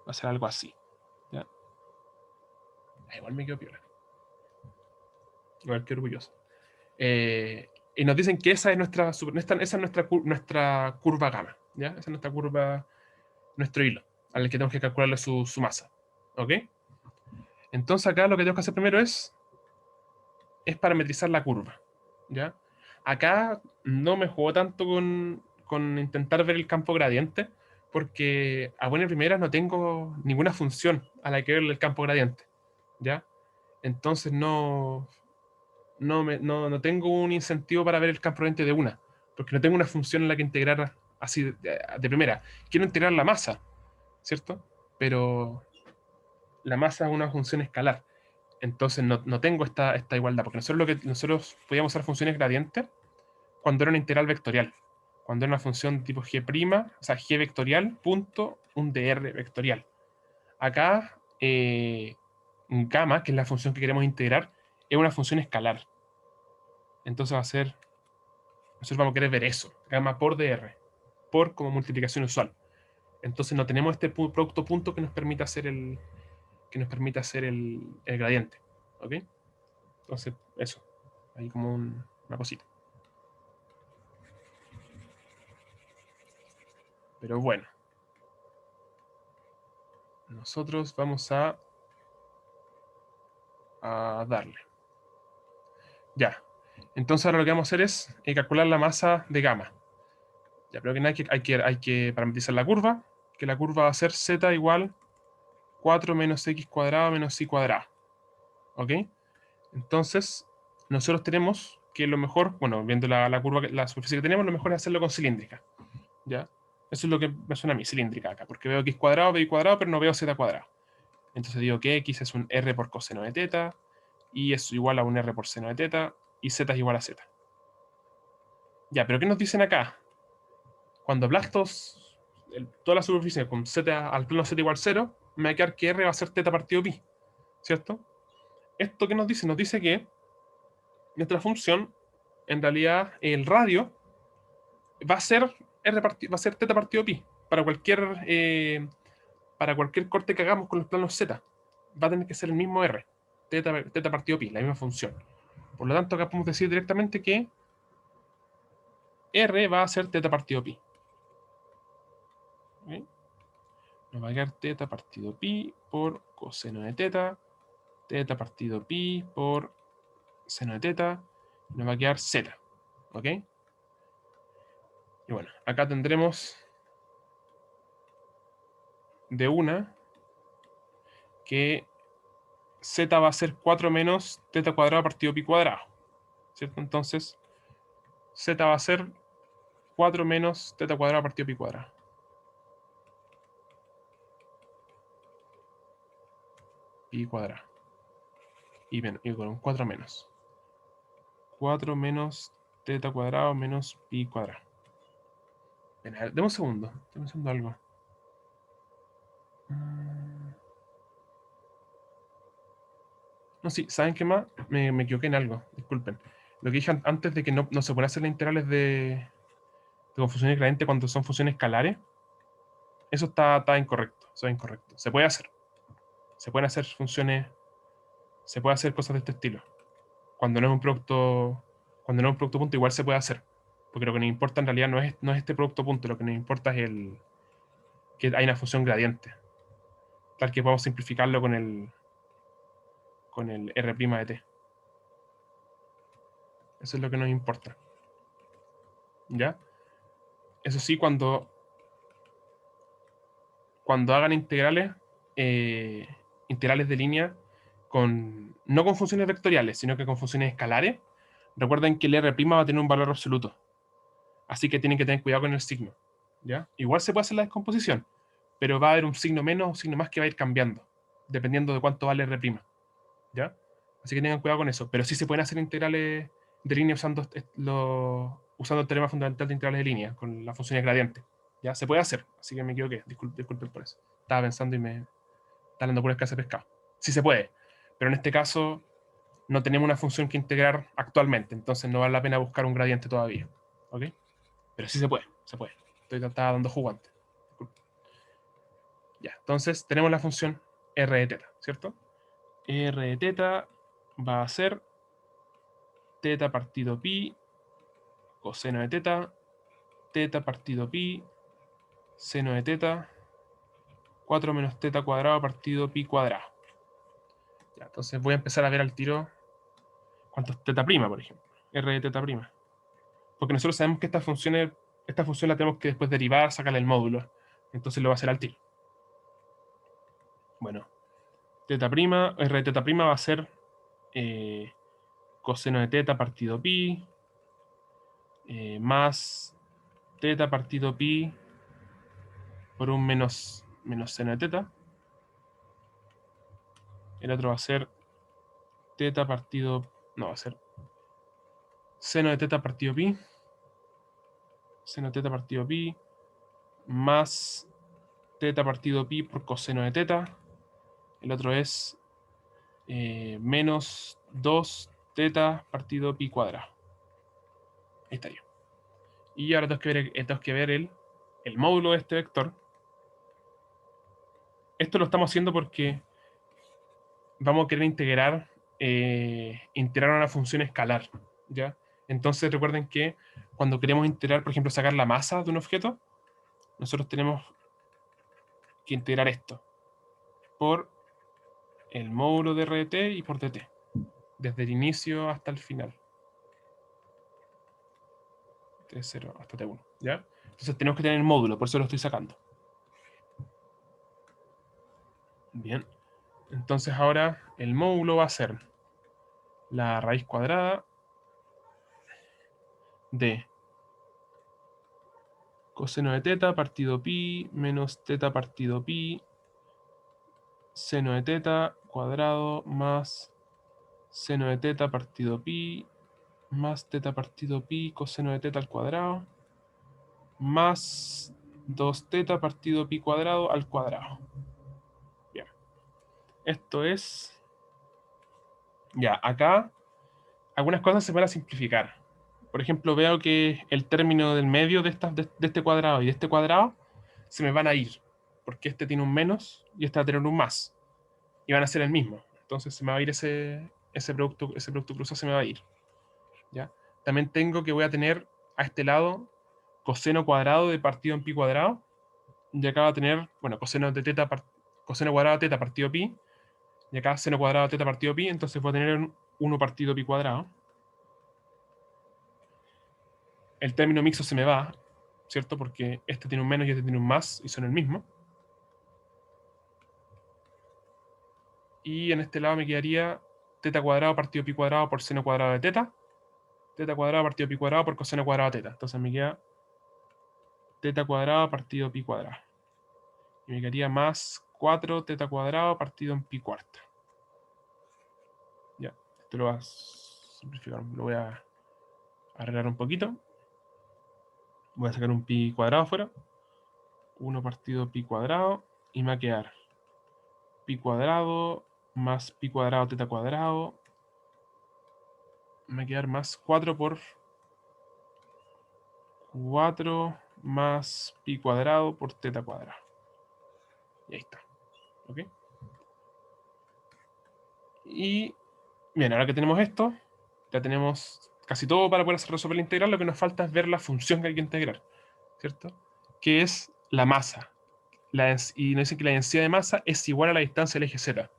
Va a ser algo así, ¿ya? Igual me quedo piola. Igual que orgulloso. Y nos dicen que esa es nuestra curva gamma, ¿ya? Esa es nuestra curva, nuestro hilo, al que tenemos que calcularle su masa, ¿ok? Entonces acá lo que tengo que hacer primero es parametrizar la curva, ¿ya? Acá no me juego tanto con intentar ver el campo gradiente, porque a buena primera no tengo ninguna función a la que verle el campo gradiente, ¿ya? Entonces no tengo un incentivo para ver el campo gradiente de una, porque no tengo una función en la que integrar así de primera. Quiero integrar la masa, ¿cierto? Pero la masa es una función escalar. Entonces no tengo esta igualdad, porque nosotros podíamos usar funciones gradientes cuando era una integral vectorial, cuando era una función tipo g', o sea, g vectorial punto un dr vectorial. Acá, gamma, que es la función que queremos integrar, es una función escalar. Entonces va a ser, nosotros vamos a querer ver eso, gamma por dr, por como multiplicación usual. Entonces no tenemos este producto punto que nos permita hacer el gradiente. ¿Ok? Entonces, eso. Ahí como una cosita. Pero bueno. Nosotros vamos a darle. Ya. Entonces ahora lo que vamos a hacer es calcular la masa de gamma. Ya, pero que hay que parametrizar la curva, que la curva va a ser z igual 4 menos x cuadrado menos y cuadrado. ¿Ok? Entonces, nosotros tenemos que lo mejor, bueno, viendo la curva, la superficie que tenemos, lo mejor es hacerlo con cilíndrica. ¿Ya? Eso es lo que me suena a mí, cilíndrica acá, porque veo x cuadrado, veo y cuadrado, pero no veo z cuadrado. Entonces digo que x es un r por coseno de teta, y es igual a un r por seno de teta, y z es igual a z. Ya, pero ¿qué nos dicen acá? Cuando aplasto toda la superficie con z al plano z igual 0, me va a quedar que r va a ser teta partido pi, ¿cierto? ¿Esto qué nos dice? Nos dice que nuestra función, en realidad, el radio va a ser teta partido pi para cualquier corte que hagamos con los planos z. Va a tener que ser el mismo r, teta partido pi, la misma función. Por lo tanto, acá podemos decir directamente que r va a ser teta partido pi. ¿Okay? Nos va a quedar teta partido pi por coseno de teta partido pi por seno de teta, nos va a quedar z. ¿Ok? Y bueno, acá tendremos de una que z va a ser 4 menos teta cuadrado partido pi cuadrado, ¿cierto? Entonces, z va a ser 4 menos teta cuadrado partido pi cuadrado. Pi cuadrado. Y con un 4 menos. 4 menos teta cuadrado menos pi cuadrado. Ven, a ver, deme un segundo. Estoy pensando algo. No, sí, ¿saben qué más? Me equivoqué en algo, disculpen. Lo que dije antes de que no se pueden hacer las integrales de funciones gradientes cuando son funciones escalares, eso está incorrecto, eso es incorrecto. Se puede hacer. Se pueden hacer funciones, se puede hacer cosas de este estilo. Cuando no es un producto punto, igual se puede hacer. Porque lo que nos importa en realidad no es este producto punto, lo que nos importa es que hay una función gradiente. Tal que podemos simplificarlo con el r' de t. Eso es lo que nos importa. ¿Ya? Eso sí, cuando hagan integrales de línea no con funciones vectoriales, sino que con funciones escalares, Recuerden que el R' va a tener un valor absoluto. Así que tienen que tener cuidado con el signo. ¿Ya? Igual se puede hacer la descomposición, pero va a haber un signo menos o un signo más que va a ir cambiando, dependiendo de cuánto vale R'. ¿Ya? Así que tengan cuidado con eso. Pero sí se pueden hacer integrales de línea usando el teorema fundamental de integrales de línea, con las funciones gradiente. ¿Ya? Se puede hacer, así que me equivoqué. Disculpen por eso. Estaba pensando y me está dando pura escasez de pescado. Sí se puede, pero en este caso no tenemos una función que integrar actualmente, entonces no vale la pena buscar un gradiente todavía. ¿Ok? Pero sí se puede, se puede. Estaba dando jugo antes. Disculpen. Ya, entonces tenemos la función r de teta, ¿cierto? R de teta va a ser teta partido pi, coseno de teta, teta partido pi, seno de teta, 4 menos teta cuadrado partido pi cuadrado. Ya, entonces voy a empezar a ver al tiro cuánto es teta prima, por ejemplo. R de teta prima. Porque nosotros sabemos que esta función la tenemos que después derivar, sacarle el módulo. Entonces lo va a hacer al tiro. Bueno, teta prima, R de teta prima va a ser coseno de teta partido pi, más teta partido pi por un menos seno de teta. El otro va a ser teta partido... No, va a ser seno de teta partido pi. Seno de teta partido pi. Más teta partido pi por coseno de teta. El otro es menos 2 teta partido pi cuadrado. Ahí está yo. Y ahora tengo que ver el módulo de este vector. Esto lo estamos haciendo porque vamos a querer integrar una función escalar, ¿ya? Entonces recuerden que cuando queremos integrar, por ejemplo, sacar la masa de un objeto, nosotros tenemos que integrar esto por el módulo de r de t y por dt, desde el inicio hasta el final. T0 hasta T1, ¿ya? Entonces tenemos que tener el módulo, por eso lo estoy sacando. Bien. Entonces ahora el módulo va a ser la raíz cuadrada de coseno de teta partido pi menos teta partido pi seno de teta cuadrado más seno de teta partido pi más teta partido pi coseno de teta al cuadrado más 2 teta partido pi cuadrado al cuadrado. Bien. Esto es... Ya, acá algunas cosas se van a simplificar. Por ejemplo, veo que el término del medio de este cuadrado y de este cuadrado se me van a ir, porque este tiene un menos y este va a tener un más, y van a ser el mismo. Entonces se me va a ir ese producto cruzado, se me va a ir. ¿Ya? También tengo que voy a tener a este lado coseno cuadrado de partido en pi cuadrado, y acá va a tener, bueno, coseno cuadrado de teta partido pi, y acá seno cuadrado de teta partido pi, entonces voy a tener 1 partido pi cuadrado. El término mixto se me va, ¿cierto? Porque este tiene un menos y este tiene un más, y son el mismo. Y en este lado me quedaría teta cuadrado partido pi cuadrado por seno cuadrado de teta. Teta cuadrado partido pi cuadrado por coseno cuadrado de teta. Entonces me queda teta cuadrado partido pi cuadrado. Y me quedaría más 4 teta cuadrado partido en pi cuarta. Ya, esto lo voy a simplificar, lo voy a arreglar un poquito. Voy a sacar un pi cuadrado afuera. 1 partido pi cuadrado. Y me va a quedar pi cuadrado más pi cuadrado teta cuadrado. Me va a quedar más 4 por 4 más pi cuadrado por teta cuadrado. Y ahí está. ¿Ok? Y bien, ahora que tenemos esto, ya tenemos casi todo para poder resolver la integral. Lo que nos falta es ver la función que hay que integrar, ¿cierto? Que es la masa. Y nos dice que la densidad de masa es igual a la distancia del eje Z.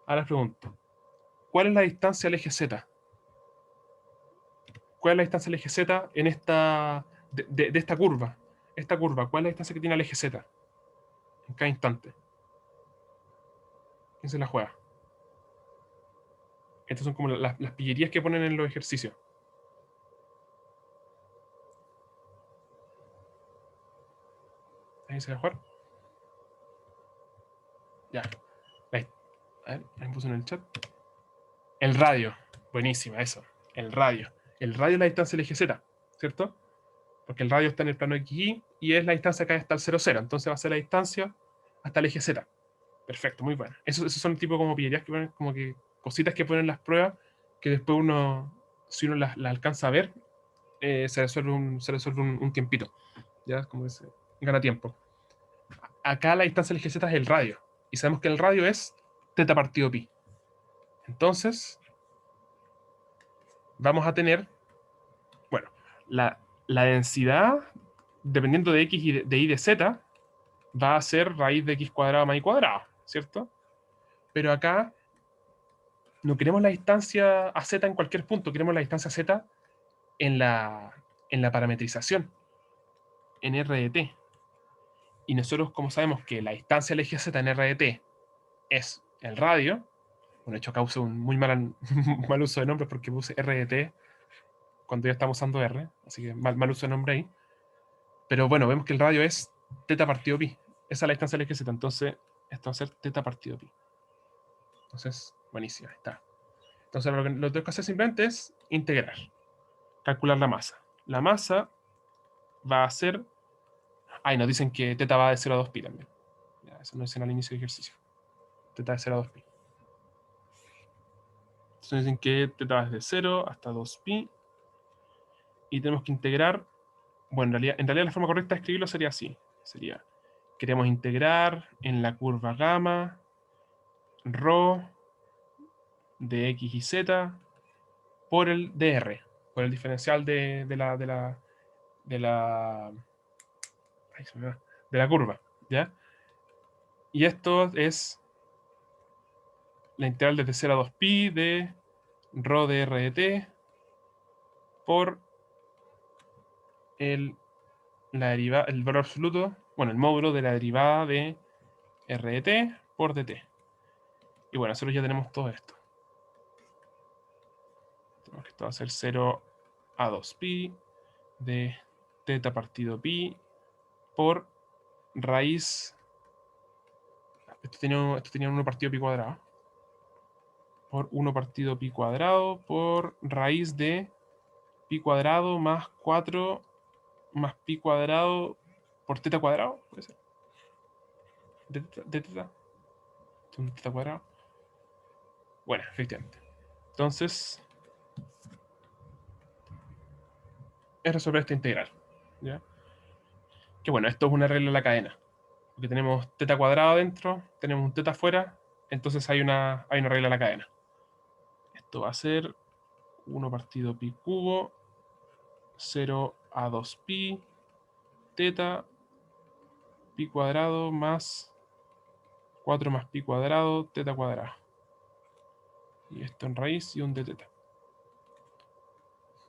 Ahora les pregunto, ¿cuál es la distancia al eje Z? ¿Cuál es la distancia del eje Z en de esta curva? Esta curva, ¿cuál es la distancia que tiene al eje Z en cada instante? ¿Quién se la juega? Estas son como las pillerías que ponen en los ejercicios. Ahí se va a jugar. Ya. Ahí. A ver, me puso en el chat. El radio. Buenísima, eso. El radio. El radio es la distancia del eje Z, ¿cierto? Porque el radio está en el plano XY y es la distancia acá hasta el 0, 0. Entonces va a ser la distancia hasta el eje Z. Perfecto, muy bueno. Esos son tipo como pillerías que ponen, como que cositas que ponen las pruebas que después uno, si uno las alcanza a ver, se resuelve un tiempito. Ya, como que se gana tiempo. Acá la distancia del eje Z es el radio. Y sabemos que el radio es teta partido pi. Entonces, vamos a tener, bueno, la densidad, dependiendo de x y de y de z, va a ser raíz de x cuadrado más y cuadrado, ¿cierto? Pero acá no queremos la distancia a z en cualquier punto, queremos la distancia a z en la parametrización, en r de t. Y nosotros, como sabemos que la distancia al eje z en r de t es el radio, bueno, de hecho acá usé un muy mal uso de nombres porque puse r de t cuando ya estamos usando r, así que mal uso de nombre ahí. Pero bueno, vemos que el radio es teta partido pi. Esa es la distancia del eje z, entonces esto va a ser teta partido pi. Entonces, buenísima, ahí está. Entonces lo que tengo que hacer simplemente es integrar, calcular la masa. La masa va a ser... Ahí nos dicen que teta va de 0 a 2pi también. Ya, eso nos dicen al inicio del ejercicio. Teta de 0 a 2pi. Entonces nos dicen que teta va desde 0 hasta 2pi. Y tenemos que integrar... Bueno, en realidad la forma correcta de escribirlo sería así. Sería, queremos integrar en la curva gamma, rho de x y z por el dr, por el diferencial de la ay, se me va, de la curva, ¿ya? Y esto es la integral desde 0 a 2pi de rho de r de t por el valor absoluto, bueno, el módulo de la derivada de r de t por dt. Y bueno, nosotros ya tenemos todo esto. Tenemos que esto va a ser 0 a 2pi de teta partido pi por raíz... Esto tenía 1 partido pi cuadrado. Por 1 partido pi cuadrado por raíz de pi cuadrado más 4 más pi cuadrado por teta cuadrado, puede ser. De teta. Un teta cuadrado. Bueno, efectivamente. Entonces, es resolver esta integral. ¿Ya? Que bueno, esto es una regla de la cadena. Porque tenemos teta cuadrado adentro, tenemos un teta afuera, entonces hay una regla de la cadena. Esto va a ser 1 partido pi cubo, 0 a 2pi, teta, pi cuadrado más 4 más pi cuadrado, teta cuadrado. Y esto en raíz y un de teta.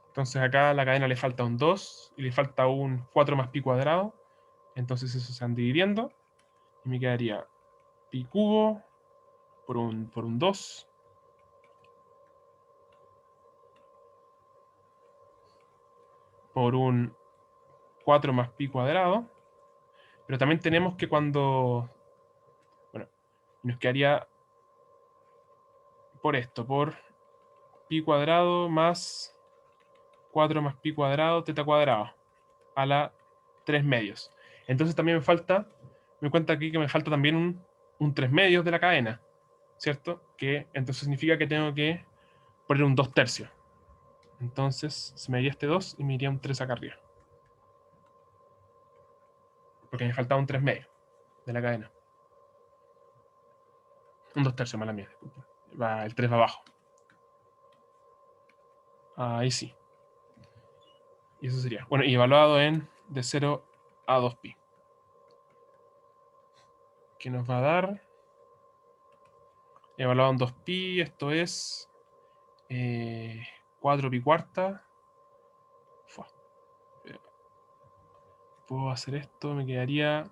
Entonces acá a la cadena le falta un 2 y le falta un 4 más pi cuadrado. Entonces eso se van dividiendo. Y me quedaría pi cubo por un 2. Por un 4 más pi cuadrado. Pero también tenemos que cuando... Bueno, nos quedaría por esto, por pi cuadrado más 4 más pi cuadrado, teta cuadrado, a la 3 medios. Entonces también me cuenta aquí que me falta también un 3 medios de la cadena, ¿cierto? Que entonces significa que tengo que poner un 2 tercios. Entonces se me iría este 2 y me iría un 3 acá arriba. Porque me faltaba un 3 medios de la cadena. Un 2 tercios, mala mía, disculpa. El 3 va abajo. Ahí sí. Y eso sería. Bueno, y evaluado en de 0 a 2pi. Que nos va a dar... Evaluado en 2pi, esto es 4 pi cuarta. Fua. Puedo hacer esto, me quedaría...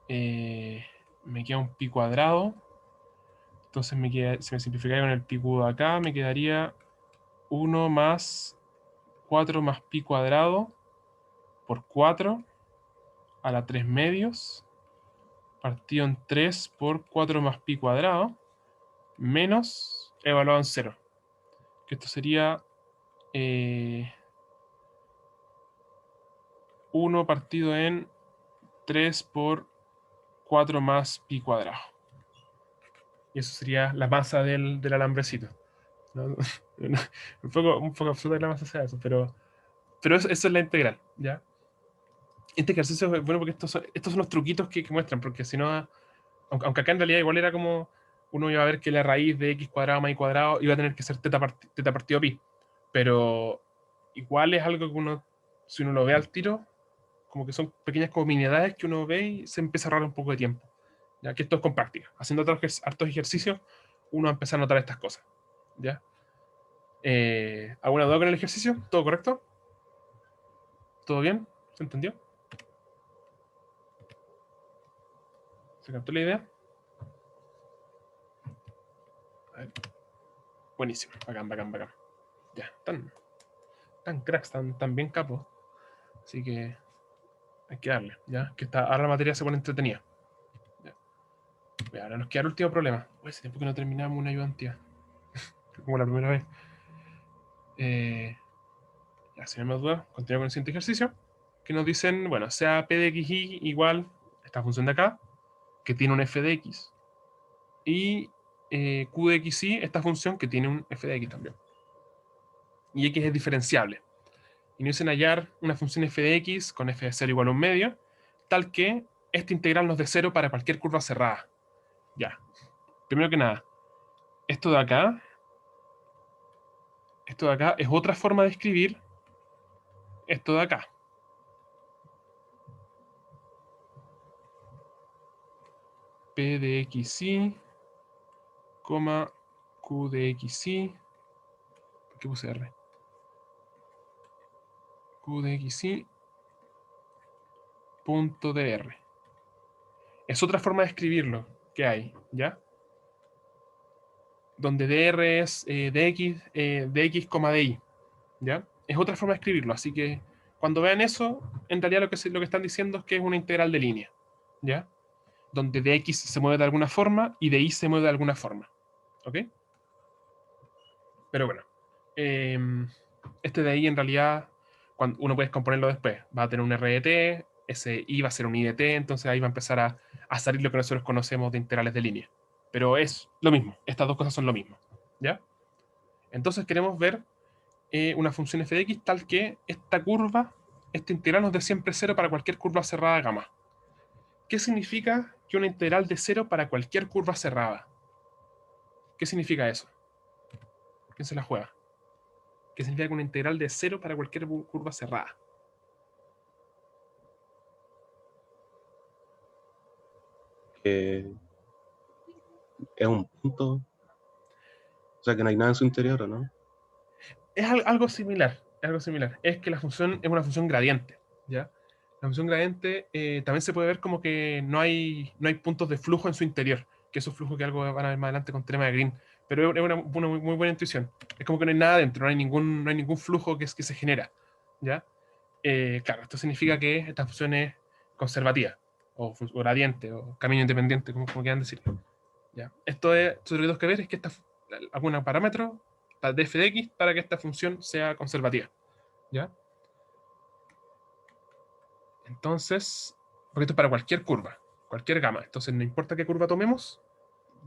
me queda un pi cuadrado. Entonces se me simplificaría con el pi cubo de acá, me quedaría 1 más 4 más pi cuadrado por 4 a la 3 medios partido en 3 por 4 más pi cuadrado, menos evaluado en 0. Que esto sería 1 partido en 3 por 4 más pi cuadrado. Y eso sería la masa del alambrecito. ¿No? un poco absurdo la masa sea eso, pero eso es la integral, ¿ya? Este ejercicio es bueno porque estos son los truquitos que muestran, porque si no, aunque acá en realidad igual era como, uno iba a ver que la raíz de x cuadrado más y cuadrado iba a tener que ser teta partido pi, pero igual es algo que uno, si uno lo ve al tiro, como que son pequeñas como miniedades que uno ve y se empieza a ahorrar un poco de tiempo. Ya que esto es con práctica. Haciendo hartos ejercicios, uno empieza a notar estas cosas. ¿Ya? ¿Alguna duda con el ejercicio? ¿Todo correcto? ¿Todo bien? ¿Se entendió? ¿Se captó la idea? A ver. Buenísimo. Bacán, bacán, bacán. Ya, tan cracks, tan bien capos. Así que hay que darle, ¿ya? Que ahora la materia se pone entretenida. Ya. Ahora nos queda el último problema. Hace tiempo que no terminamos una ayudantía. Como la primera vez. Ya, si no hay más dudas, continuamos con el siguiente ejercicio. Que nos dicen, bueno, sea p de xy igual esta función de acá, que tiene un f de x. Y q de xy, esta función que tiene un f de x también. Y x es diferenciable. Y nos dicen hallar una función f de x con f de 0 igual a un medio, tal que esta integral nos dé 0 para cualquier curva cerrada. Ya. Primero que nada, esto de acá es otra forma de escribir esto de acá. P de xy, q de xy. ¿Por qué puse R? Q de xy punto dr. Es otra forma de escribirlo que hay, ¿ya? Donde dr es dx, dy, ¿ya? Es otra forma de escribirlo, así que cuando vean eso, en realidad lo que están diciendo es que es una integral de línea, ¿ya? Donde dx se mueve de alguna forma y dy se mueve de alguna forma, ¿ok? Pero bueno, este de ahí en realidad, cuando uno puede componerlo después, va a tener un r de t, ese i va a ser un i de t, entonces ahí va a empezar a salir lo que nosotros conocemos de integrales de línea. Pero es lo mismo, estas dos cosas son lo mismo, ¿ya? Entonces queremos ver una función f de x tal que esta curva, esta integral nos dé siempre 0 para cualquier curva cerrada gamma. ¿Qué significa que una integral de 0 para cualquier curva cerrada? ¿Qué significa eso? ¿Quién se la juega? ¿Qué significa que una integral de 0 para cualquier curva cerrada? Que es un punto, o sea que no hay nada en su interior, ¿o no? Es algo similar, es algo similar. Es que la función es una función gradiente, ¿ya? La función gradiente también se puede ver como que no hay puntos de flujo en su interior, que esos flujos que algo van a ver más adelante con teorema de Green. Pero es una muy buena intuición. Es como que no hay nada dentro, no hay ningún flujo que se genera, ¿ya? Claro, esto significa que esta función es conservativa, o gradiente, o camino independiente, como quieran decirlo. ¿Ya? Esto es, lo que tenemos que ver es que algún parámetro de f de x para que esta función sea conservativa. ¿Ya? Entonces, porque esto es para cualquier curva, cualquier gama. Entonces, no importa qué curva tomemos,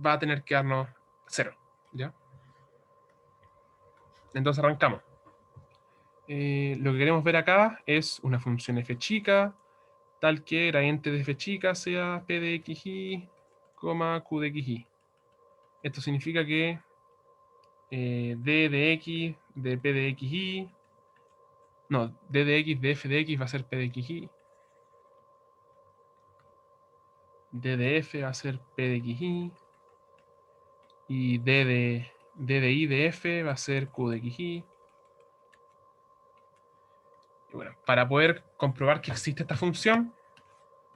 va a tener que darnos 0. ¿Ya? Entonces arrancamos. Lo que queremos ver acá es una función f chica, tal que gradiente de f chica sea p de xy, q de xy. Esto significa que d de x de p de xy, no, d de x de f de x va a ser p de xy, d de f va a ser p de xy, y d de i de f va a ser q de xy. Y bueno, para poder comprobar que existe esta función,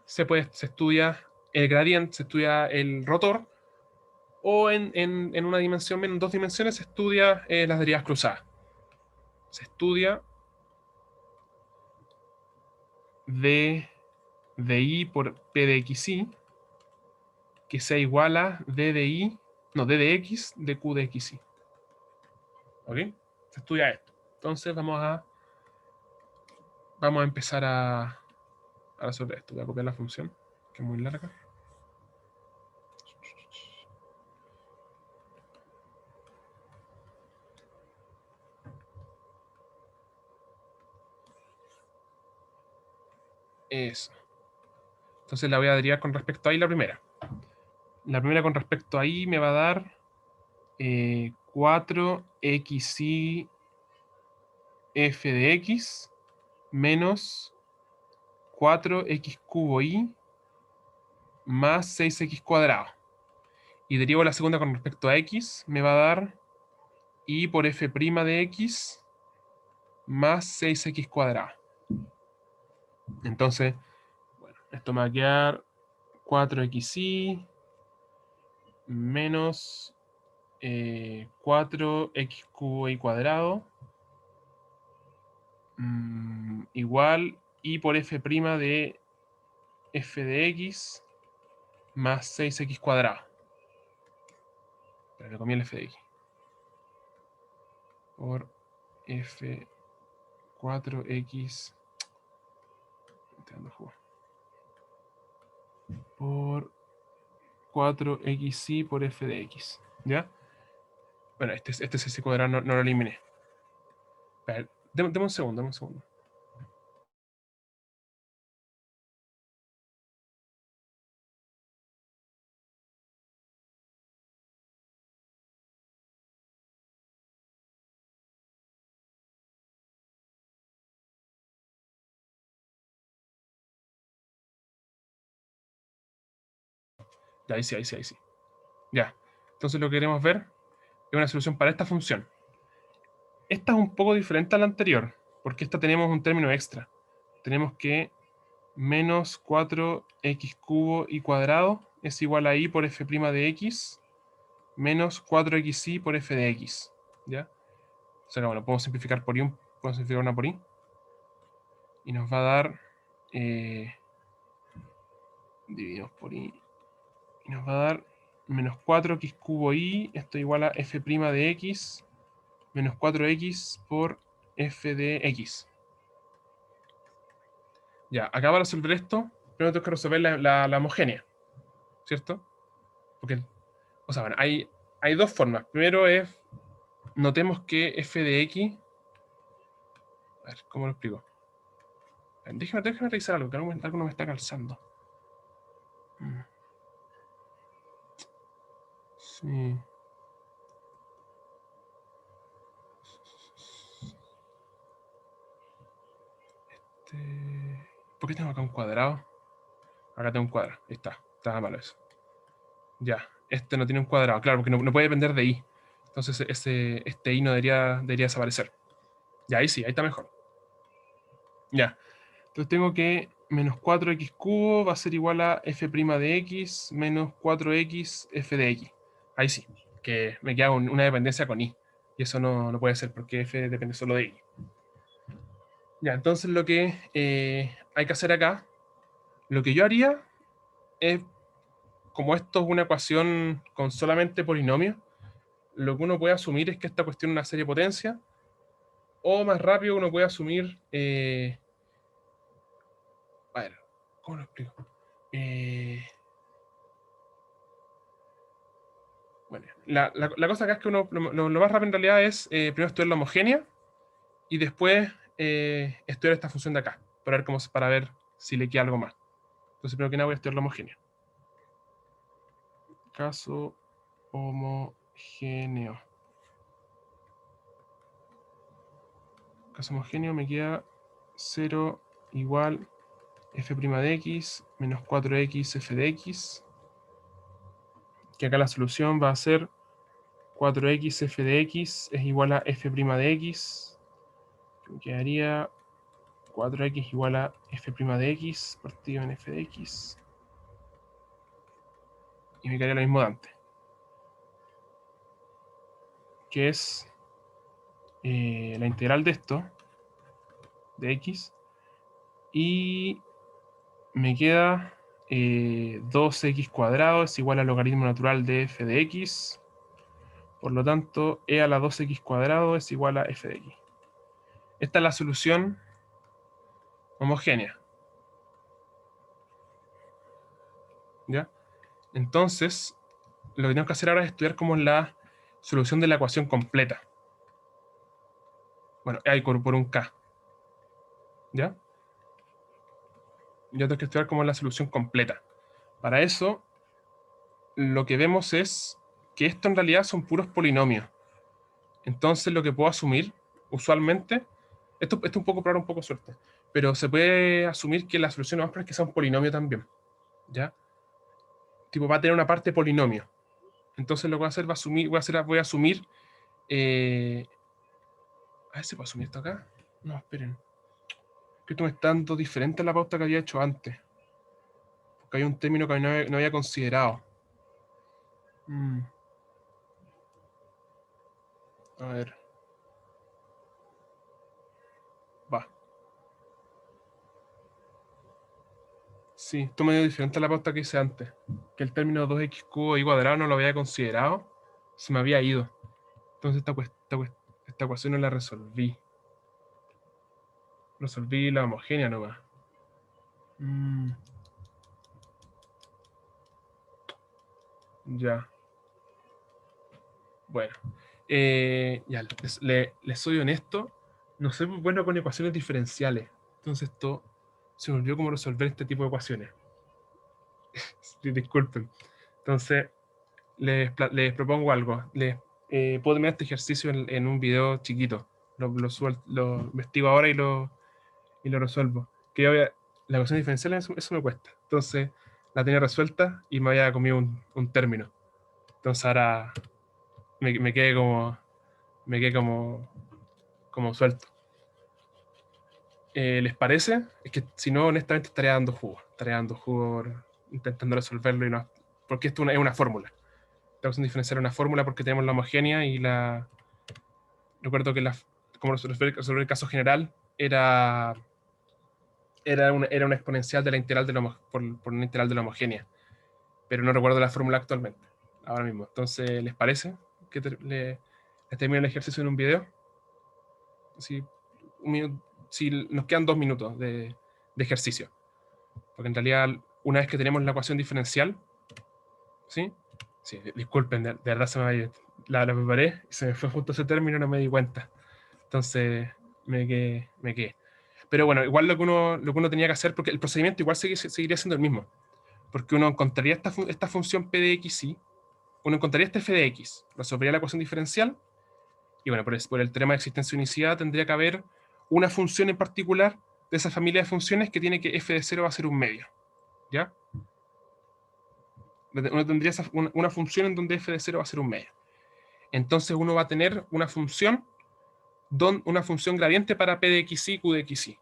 se estudia el gradiente, se estudia el rotor, o en una dimensión, en 2 dimensiones, se estudia las derivadas cruzadas. Se estudia d de i por p de xy que sea igual a d de y, no, d de x de q de xy. ¿Ok? Se estudia esto. Entonces vamos a empezar a resolver esto. Voy a copiar la función, que es muy larga. Eso. Entonces la voy a derivar con respecto a y la primera. La primera con respecto a y me va a dar 4xy f de x menos 4x cubo y más 6x cuadrado. Y derivo la segunda con respecto a x, me va a dar y por f' de x más 6x cuadrado. Entonces, bueno, esto me va a quedar 4xy menos 4x cubo y cuadrado igual y por f' de f de x más 6x cuadrado. Pero le comí el f de x. Por f 4x por 4xy por f de x. ¿Ya? Bueno, este es ese cuadrado, no lo eliminé. Deme un segundo, deme un segundo. Ya, ahí sí. Ya. Entonces lo que queremos ver es una solución para esta función. Esta es un poco diferente a la anterior, porque esta tenemos un término extra. Tenemos que menos 4x cubo y cuadrado es igual a y por f' de x menos 4xy por f de x. ¿Ya? O sea, bueno, podemos simplificar por y, podemos simplificar una por y. Y nos va a dar... dividimos por y. Y nos va a dar menos 4x cubo y, esto igual a f' de x menos 4x por f de x. Ya, acá para resolver esto, primero tengo que resolver la homogénea, ¿cierto? Porque, o sea, bueno, hay dos formas. Primero es, notemos que f de x, a ver, ¿cómo lo explico? Déjeme revisar algo, que algo no me está calzando. Sí. ¿Por qué tengo acá un cuadrado? Acá tengo un cuadrado, ahí está, estaba malo eso. Ya, este no tiene un cuadrado, claro, porque no puede depender de i. Entonces este i no debería desaparecer. Ya, ahí sí, ahí está mejor. Ya, entonces tengo que menos 4x cubo va a ser igual a f' de x menos 4x f de x. Ahí sí, que me queda una dependencia con i. Y eso no puede ser porque f depende solo de y. Ya, entonces lo que hay que hacer acá, lo que yo haría es, como esto es una ecuación con solamente polinomios, lo que uno puede asumir es que esta cuestión es una serie de potencia, o más rápido uno puede asumir... a ver, ¿cómo lo explico? Bueno, la cosa acá es que uno lo más rápido en realidad es primero estudiar la homogénea y después estudiar esta función de acá, para ver si le queda algo más. Entonces, primero que nada voy a estudiar la homogénea. Caso homogéneo. Caso homogéneo me queda 0 igual f' de x menos 4x f de x. Que acá la solución va a ser 4x f de x es igual a f' de x. Me quedaría 4x igual a f' de x partido en f de x. Y me quedaría lo mismo de antes. Que es la integral de esto, de x. Y me queda 2x cuadrado es igual al logaritmo natural de f de x. Por lo tanto, e a la 2x cuadrado es igual a f de x. Esta es la solución homogénea. ¿Ya? Entonces, lo que tenemos que hacer ahora es estudiar cómo es la solución de la ecuación completa. Bueno, hay por un k. ¿Ya? Yo tengo que estudiar cómo es la solución completa. Para eso, lo que vemos es que esto en realidad son puros polinomios. Entonces, lo que puedo asumir, usualmente, esto es un poco probar un poco suerte, pero se puede asumir que la solución más probable es que sea un polinomio también. ¿Ya? Tipo, va a tener una parte polinomio. Entonces, lo que voy a hacer, voy a asumir. A ver si puedo asumir esto acá. No, esperen. Que esto me está dando diferente a la pauta que había hecho antes. Porque hay un término que no había considerado. A ver. Va. Sí, esto me dio diferente a la pauta que hice antes. Que el término 2x cubo y cuadrado no lo había considerado. Se me había ido. Entonces esta ecuación no la resolví. Resolví la homogénea nomás. Ya. Bueno. Ya, les soy honesto. No soy muy bueno con ecuaciones diferenciales. Entonces esto se me olvidó cómo resolver este tipo de ecuaciones. Disculpen. Entonces, les propongo algo. Puedo terminar este ejercicio en un video chiquito. Lo investigo ahora y lo resuelvo. La ecuación diferencial, eso me cuesta. Entonces, la tenía resuelta y me había comido un término. Entonces ahora me quedé como suelto. ¿Les parece? Es que si no, honestamente estaría dando jugo. Estaría dando jugo intentando resolverlo y no. Porque esto es una fórmula. La ecuación diferencial es una fórmula porque tenemos la homogénea y la. Recuerdo que como resolver el caso general era una exponencial de la integral por una integral de la homogénea. Pero no recuerdo la fórmula actualmente, ahora mismo. Entonces, ¿les parece que les termine el ejercicio en un video? Si, si nos quedan 2 minutos de ejercicio. Porque en realidad, una vez que tenemos la ecuación diferencial, ¿sí? Sí, disculpen, de verdad la preparé y se me fue justo ese término y no me di cuenta. Entonces, me quedé. Pero bueno, igual lo que uno tenía que hacer, porque el procedimiento igual seguiría siendo el mismo. Porque uno encontraría esta función p de x, y uno encontraría este f de x, resolvería la ecuación diferencial, y bueno, por el teorema de existencia unicidad tendría que haber una función en particular de esa familia de funciones que tiene que f de 0 va a ser un medio. ¿Ya? Uno tendría una función en donde f de 0 va a ser un medio. Entonces uno va a tener una función gradiente para p de x y q de x y.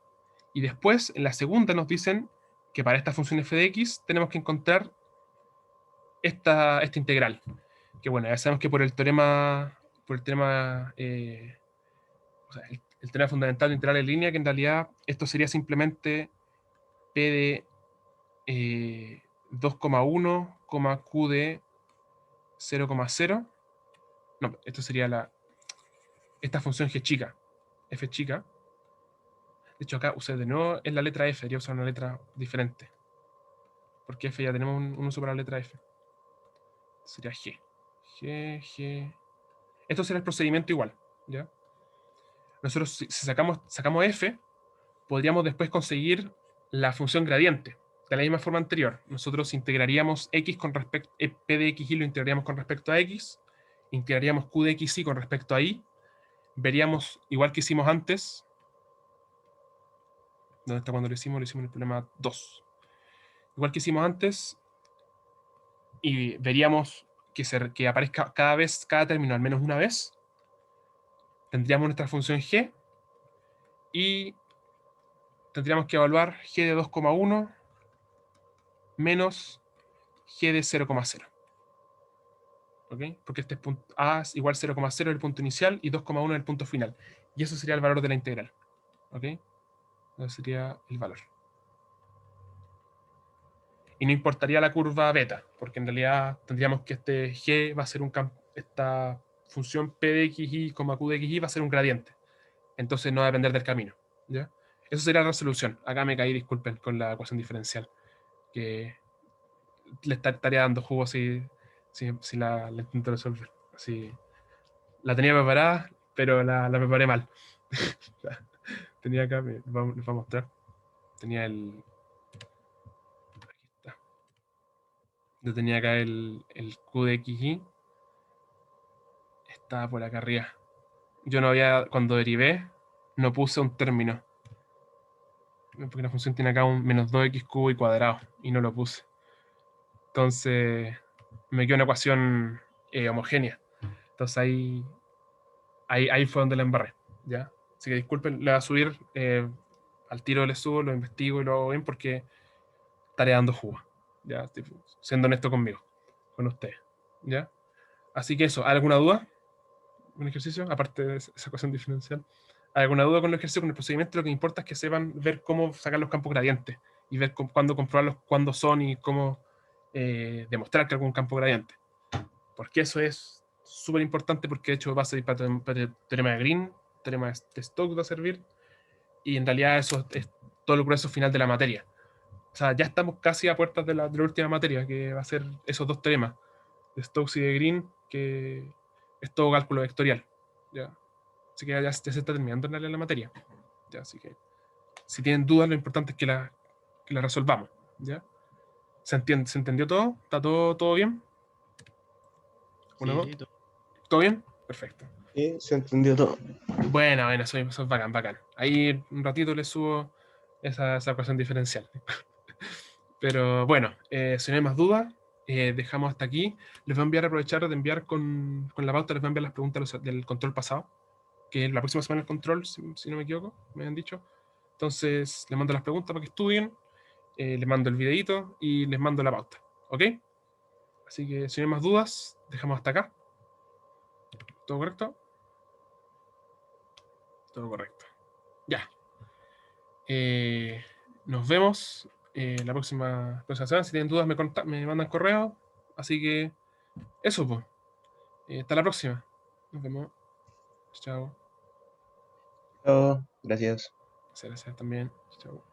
Y después, en la segunda, nos dicen que para esta función f de x tenemos que encontrar esta integral. Que bueno, ya sabemos que por el teorema o sea, el teorema fundamental de integral en línea, que en realidad esto sería simplemente p de 2,1, q de 0,0. No, esto sería esta función g chica, f chica. De hecho, acá usé de nuevo en la letra f, debería usar una letra diferente. Porque f ya tenemos un uso para la letra f. Sería g. G. Esto será el procedimiento igual, ¿ya? Nosotros, si sacamos f, podríamos después conseguir la función gradiente. De la misma forma anterior, nosotros integraríamos x con respecto, p de x y lo integraríamos con respecto a x, integraríamos q de x y con respecto a y, veríamos, igual que hicimos antes, ¿dónde está cuando lo hicimos? Lo hicimos en el problema 2. Igual que hicimos antes, y veríamos que aparezca cada término al menos una vez, tendríamos nuestra función g, y tendríamos que evaluar g de 2,1 menos g de 0,0. ¿Ok? Porque este es a es igual 0,0 es el punto inicial y 2,1 es el punto final. Y eso sería el valor de la integral. ¿Ok? Eso sería el valor. y no importaría la curva beta, porque en realidad tendríamos que este G va a ser esta función P de xy, Q de xy va a ser un gradiente. Entonces no va a depender del camino. ¿Ya? Eso sería la resolución. Acá me caí, disculpen, con la ecuación diferencial, que le estaría dando jugo si la intento resolver. Así, la tenía preparada, pero la preparé mal. Tenía acá, les voy a mostrar. Tenía el... Aquí está. Yo tenía acá el Q de XY. Estaba por acá arriba. Yo no había, cuando derivé, no puse un término. Porque la función tiene acá un menos 2x cubo y cuadrado. Y no lo puse. Entonces, me quedó una ecuación homogénea. Entonces ahí fue donde la embarré. ¿Ya? Así que disculpen, le voy a subir al tiro, le subo, lo investigo y lo hago bien porque estaré dando jugo. Ya, estoy siendo honesto conmigo, con ustedes. ¿Ya? Así que eso, ¿alguna duda? ¿Un ejercicio? Aparte de esa ecuación diferencial. ¿Alguna duda con el ejercicio, con el procedimiento? Lo que importa es que sepan ver cómo sacar los campos gradientes y ver cuándo comprobarlos, cuándo son y cómo demostrar que algún campo gradiente. Porque eso es súper importante porque de hecho va a servir para el teorema de Green, teorema de Stokes va a servir, y en realidad eso es todo el grueso final de la materia. O sea, ya estamos casi a puertas de la última materia, que va a ser esos dos teoremas, de Stokes y de Green, que es todo cálculo vectorial. ¿Ya? Así que ya se está terminando en realidad la materia. ¿Ya? Así que si tienen dudas, lo importante es que la resolvamos. ¿Ya? ¿Se entendió todo? ¿Está todo bien? Sí, ¿Todo bien? Perfecto. Sí, se entendió todo. Bueno, eso es bacán, bacán. Ahí un ratito le subo esa ecuación diferencial. Pero bueno, si no hay más dudas, dejamos hasta aquí. Les voy a enviar, aprovechar de enviar con la pauta, les voy a enviar las preguntas del control pasado, que es la próxima semana el control, si no me equivoco, me han dicho. Entonces, les mando las preguntas para que estudien, les mando el videito y les mando la pauta. ¿Ok? Así que si no hay más dudas, dejamos hasta acá. ¿Todo correcto? Todo correcto. Ya. Nos vemos la próxima semana. Si tienen dudas, me mandan correo. Así que eso, pues. Hasta la próxima. Nos vemos. Chao. Chao, gracias. Gracias también. Chao.